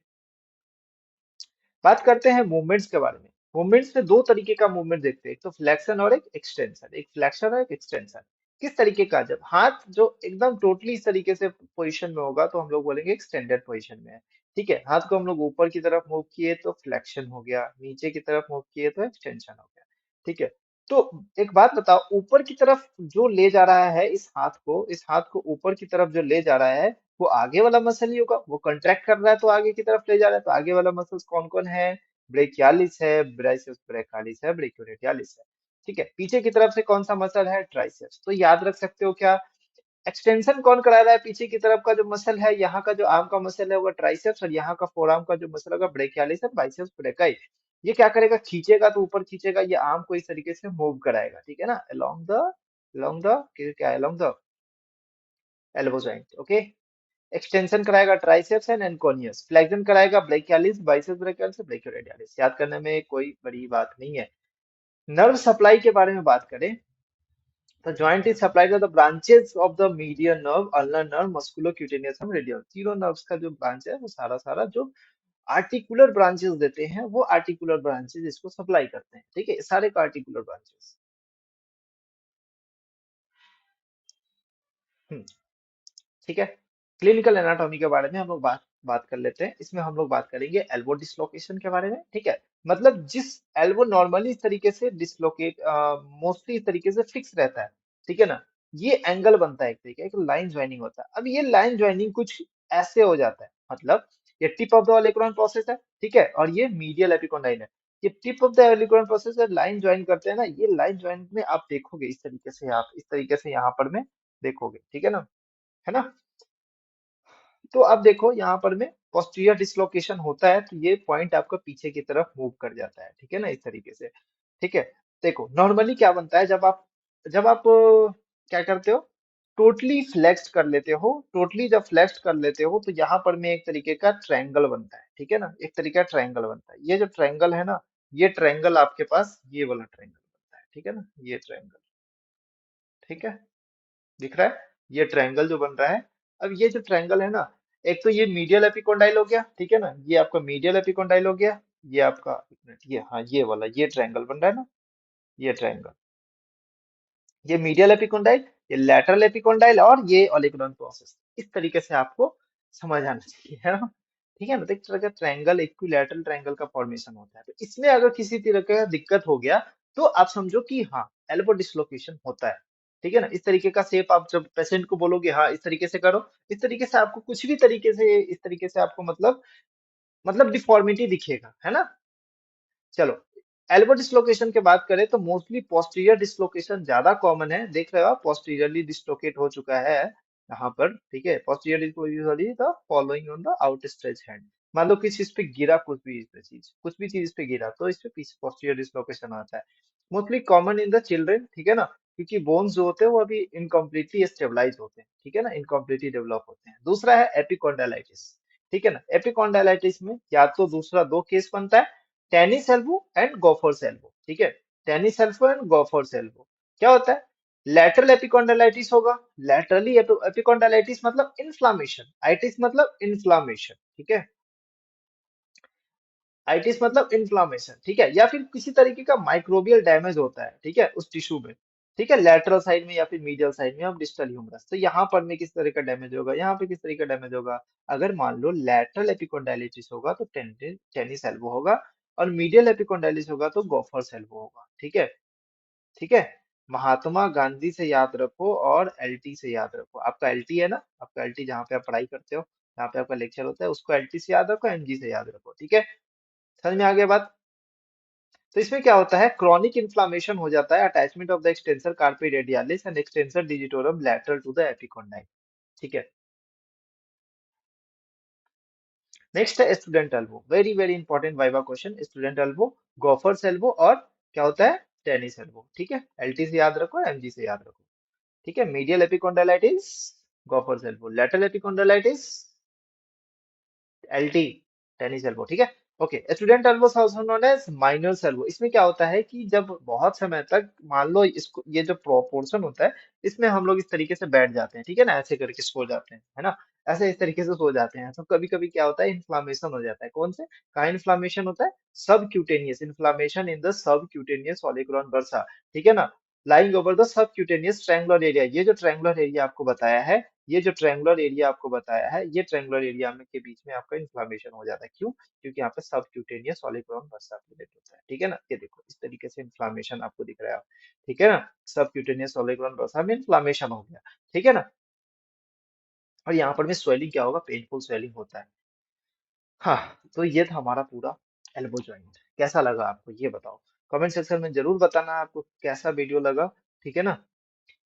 बात करते हैं मूवमेंट्स के बारे में। मूवमेंट्स में दो तरीके का मूवमेंट देखते हैं, एक तो फ्लेक्शन और एक एक्सटेंशन। एक फ्लेक्शन और एक एक्सटेंशन। किस तरीके का? जब हाथ जो एकदम टोटली इस तरीके से पोजीशन में होगा, तो हम लोग बोलेंगे एक्सटेंडेड पोजीशन में है। ठीक है, हाथ को हम लोग ऊपर की तरफ मूव किए तो फ्लेक्शन हो गया, नीचे की तरफ मूव किए तो एक्सटेंशन हो गया। ठीक है, तो एक बात बताओ, ऊपर की तरफ जो ले जा रहा है इस हाथ को ऊपर की तरफ जो ले जा रहा है, वो आगे वाला मसल ही होगा। वो कंट्रैक्ट कर रहा है तो आगे की तरफ ले जा रहा है, तो आगे वाला मसल्स कौन कौन है? ब्रेकियालिस है, ब्राइसेप्स ब्रेकालिस है, ब्रेकियोरेडियालिस है। ठीक है, पीछे की तरफ से कौन सा मसल है? ट्राइसेप्स। तो याद रख सकते हो क्या? एक्सटेंशन कौन करा रहा है? पीछे की तरफ का जो मसल है, यहाँ का जो आर्म का मसल है वो ट्राइसेप्स, और यहाँ का फोर आर्म का जो मसल होगा ब्रेकियालिस और बाइसेप्स ब्रेकाई। ये क्या करेगा? खींचेगा, तो ऊपर खींचेगा, ये आर्म को इस तरीके से मूव कराएगा। ठीक है ना? अलोंग द क्या है? Along the elbow joint. Okay. Extension कराएगा ट्राइसेप्स एंड एंकोनियस, फ्लेक्शन कराएगा ब्रेकियालिस, बाइसेप्स ब्रेकियालिस, ब्रेकियोरेडियालिस। याद करने में कोई बड़ी बात नहीं है। नर्व सप्लाई के बारे में बात करें, तो joint is supplied by the branches of the median nerve, ulnar nerve, musculocutaneous and radial. तीनों नर्व्स का जो ब्रांच है, वो सारा सारा जो आर्टिकुलर ब्रांचेस देते हैं, वो आर्टिकुलर ब्रांचेस इसको सप्लाई करते हैं। ठीक है, सारे का आर्टिकुलर ब्रांचेस। ठीक है, क्लिनिकल एनाटॉमी के बारे में हम लोग बात बात कर लेते हैं। इसमें हम लोग बात करेंगे एल्बो डिसलोकेशन के बारे में। ठीक है, मतलब जिस एल्बो नॉर्मली इस तरीके से डिसलोकेट, मोस्टली इस तरीके से फिक्स रहता है। ठीक है ना? ये एंगल बनता है, एक तरीके का लाइन ज्वाइनिंग होता है। अब ये लाइन ज्वाइनिंग कुछ ऐसे हो जाता है, मतलब ये टिप ऑफ द ओलेक्रोन प्रोसेस है। ठीक है, और ये मीडियल एपिकोंडाइन है। ये टिप ऑफ द ओलेक्रोन प्रोसेस है, लाइन ज्वाइन करते हैं ना, ये लाइन ज्वाइन में आप देखोगे इस तरीके से, आप इस तरीके से यहाँ पर में देखोगे। ठीक है ना? है ना? तो अब देखो यहाँ पर में पोस्टीरियर डिसलोकेशन होता है, तो ये पॉइंट आपका पीछे की तरफ मूव कर जाता है। ठीक है ना? इस तरीके से। ठीक है, देखो नॉर्मली क्या बनता है, जब आप क्या करते हो? टोटली फ्लेक्स्ड कर लेते हो। टोटली जब फ्लेक्स्ड कर लेते हो, तो यहाँ पर में एक तरीके का ट्रायंगल बनता है। ठीक है ना? एक तरीके का ट्रायंगल बनता है। ये जो ट्रायंगल है ना, ये ट्रायंगल आपके पास ये वाला ट्रायंगल बनता है। ठीक है ना? ये ट्रायंगल। ठीक है, दिख रहा है? ये ट्रायंगल जो बन रहा है। अब ये जो ट्रायंगल है ना, एक तो ये मीडियल एपिकोंडाइल हो गया। ठीक है ना? ये आपका मीडियल एपिकोंडाइल हो गया। ये आपका एक मिनट, ये हाँ, ये वाला ये ट्रायंगल बन रहा है ना। ये ट्रायंगल, ये मीडियल एपिकोंडाइल, ये लैटरल एपिकोंडाइल, और ये ओलिगोन प्रोसेस। इस तरीके से आपको समझ आना चाहिए, है ना? ठीक है ना? तो एक तरह का ट्रायंगल, इक्विलैटरल ट्रायंगल का फॉर्मेशन होता है। तो इसमें अगर किसी तरह का दिक्कत हो गया तो आप समझो कि हाँ, एल्बो डिसलोकेशन होता है। ठीक है ना? इस तरीके का शेप आप जब पेशेंट को बोलोगे हाँ इस तरीके से करो, इस तरीके से आपको कुछ भी तरीके से, इस तरीके से आपको मतलब डिफॉर्मिटी दिखेगा, है ना? चलो, एल्बो डिसलोकेशन की बात करें तो मोस्टली पोस्टीरियर डिसलोकेशन ज्यादा कॉमन है। देख रहे हो आप, पोस्टीरियरली डिसलोकेट हो चुका है यहाँ पर। ठीक है, posterior dislocation the following on the out stretch hand. मान लो किसी चीज पे गिरा, कुछ भी चीज पे गिरा तो इस पे पीछे पोस्टीरियर डिसलोकेशन आता है। Mostly common in the children, ठीक है ना? क्योंकि बोन्स जो होते हैं वो अभी इनकम्प्लीटली स्टेबलाइज होते हैं, ठीक है ना, इनकम्प्लीटली डेवलप होते हैं। दूसरा है एपिकॉन्डाइलाइटिस। ठीक है ना? एपिकॉन्डाइलाइटिस में या तो दूसरा दो केस बनता है, टेनिस एल्बो एंड गोफर्स एल्बो। ठीक है, टेनिस एल्बो एंड गोफर्स एल्बो। क्या होता है? लैटरल एपिकॉन्डाइलाइटिस होगा। लैटरली एपिकॉन्डाइलाइटिस मतलब इन्फ्लामेशन, आइटिस मतलब इन्फ्लामेशन। ठीक है, आइटिस मतलब इन्फ्लामेशन। ठीक है, या फिर किसी तरीके का माइक्रोबियल डैमेज होता है, ठीक है, उस टिश्यू में। ठीक है, लेटरल साइड में या फिर मीडियल साइड में, और डिस्टल ह्यूमरस। तो यहाँ पर में किस तरह का डैमेज होगा, यहाँ पे किस तरह का डैमेज होगा? अगर मान लो लैटरल एपिकॉन्डाइलिटिस होगा तो टेनिस एल्बो होगा, और मीडियल एपिकॉन्डाइलिस होगा तो गोफर्स एल्बो होगा। ठीक है, ठीक है। महात्मा गांधी से याद रखो और एलटी से याद रखो। आपका एलटी है ना, आपका एलटी जहाँ पे आप पढ़ाई करते हो, जहाँ पे आपका लेक्चर होता है, उसको एलटी से याद रखो, एमजी से याद रखो। ठीक है, समझ में आ गया बात? तो इसमें क्या होता है, क्रॉनिक इन्फ्लामेशन हो जाता है, attachment of the extensor carpi radialis and extensor digitorum lateral to the epicondyle. ठीक है, नेक्स्ट है student elbow, very very important viva question. Student elbow, golfer's elbow, और क्या होता है, टेनिस एल्बो। ठीक है, एलटी से याद रखो, एमजी से याद रखो। ठीक है, medial epicondylitis golfer's elbow, lateral epicondylitis एलटी टेनिस एल्बो। ठीक है, okay. Student elbow also known as miner elbow. इसमें क्या होता है कि जब बहुत समय तक, मान लो इसको, ये जो प्रोपोर्शन होता है, इसमें हम लोग इस तरीके से बैठ जाते हैं, ठीक है ना, ऐसे करके सो जाते हैं, है ना, ऐसे इस तरीके से सो जाते हैं, तो कभी कभी क्या होता है, इन्फ्लामेशन हो जाता है। कौन से का इन्फ्लामेशन होता है? Subcutaneous inflammation in the subcutaneous olecranon bursa. ठीक है ना, lying over the subcutaneous triangular area. ये जो ट्रायंगुलर एरिया आपको बताया है, ये जो ट्रायंगुलर एरिया आपको बताया है, ये ट्रायंगुलर एरिया में के बीच में आपका इन्फ्लामेशन हो जाता है। क्यों? क्योंकि यहाँ पे सब क्यूटेनियस ऑलिगोन बर्सा प्रेजेंट होता है। ठीक है ना, ये देखो इस तरीके से इन्फ्लामेशन आपको दिख रहा है। ठीक है ना, सब क्यूटेनियस ऑलिगोन बर्सा में इन्फ्लामेशन हो गया। ठीक है ना, और यहाँ पर में स्वेलिंग क्या होगा, पेनफुल स्वेलिंग होता है। हाँ, तो ये था हमारा पूरा एल्बो जॉइंट। कैसा लगा आपको ये बताओ, कमेंट सेक्शन में जरूर बताना आपको कैसा वीडियो लगा। ठीक है ना,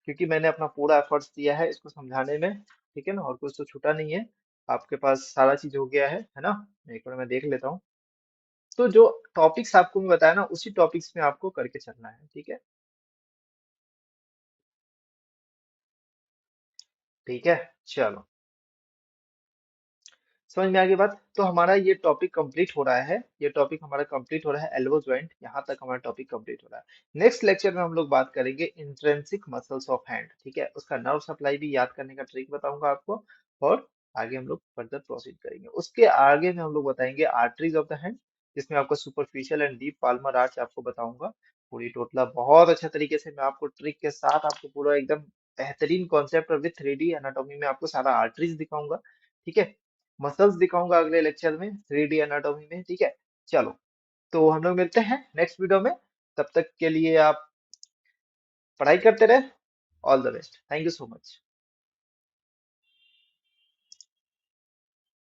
क्योंकि मैंने अपना पूरा एफर्ट्स दिया है इसको समझाने में। ठीक है ना, और कुछ तो छूटा नहीं है, आपके पास सारा चीज हो गया है ना? एक बार मैं देख लेता हूँ। तो जो टॉपिक्स आपको मैं बताया ना, उसी टॉपिक्स में आपको करके चलना है। ठीक है, ठीक है, चलो, समझ में आ गई बात? तो हमारा ये टॉपिक कंप्लीट हो रहा है, ये टॉपिक हमारा कंप्लीट हो रहा है, एल्बो जॉइंट, यहाँ तक हमारा टॉपिक कंप्लीट हो रहा है। नेक्स्ट लेक्चर में हम लोग बात करेंगे इंट्रिंसिक मसल्स ऑफ हैंड। ठीक है, उसका नर्व सप्लाई भी याद करने का ट्रिक बताऊंगा आपको, और आगे हम लोग फर्दर प्रोसीड करेंगे। उसके आगे में हम लोग बताएंगे आर्टरीज ऑफ द हैंड, जिसमें आपको superficial and deep Palmer arch आपको बताऊंगा पूरी टोटला, बहुत अच्छे तरीके से मैं आपको ट्रिक के साथ आपको पूरा एकदम बेहतरीन कॉन्सेप्ट और विथ 3D एनाटॉमी में आपको सारा आर्टरीज दिखाऊंगा। ठीक है, मसल्स दिखाऊंगा अगले लेक्चर में 3D एनाटॉमी में। ठीक है, चलो, तो हम लोग मिलते हैं नेक्स्ट वीडियो में। तब तक के लिए आप पढ़ाई करते रहे। All the best, thank you so much.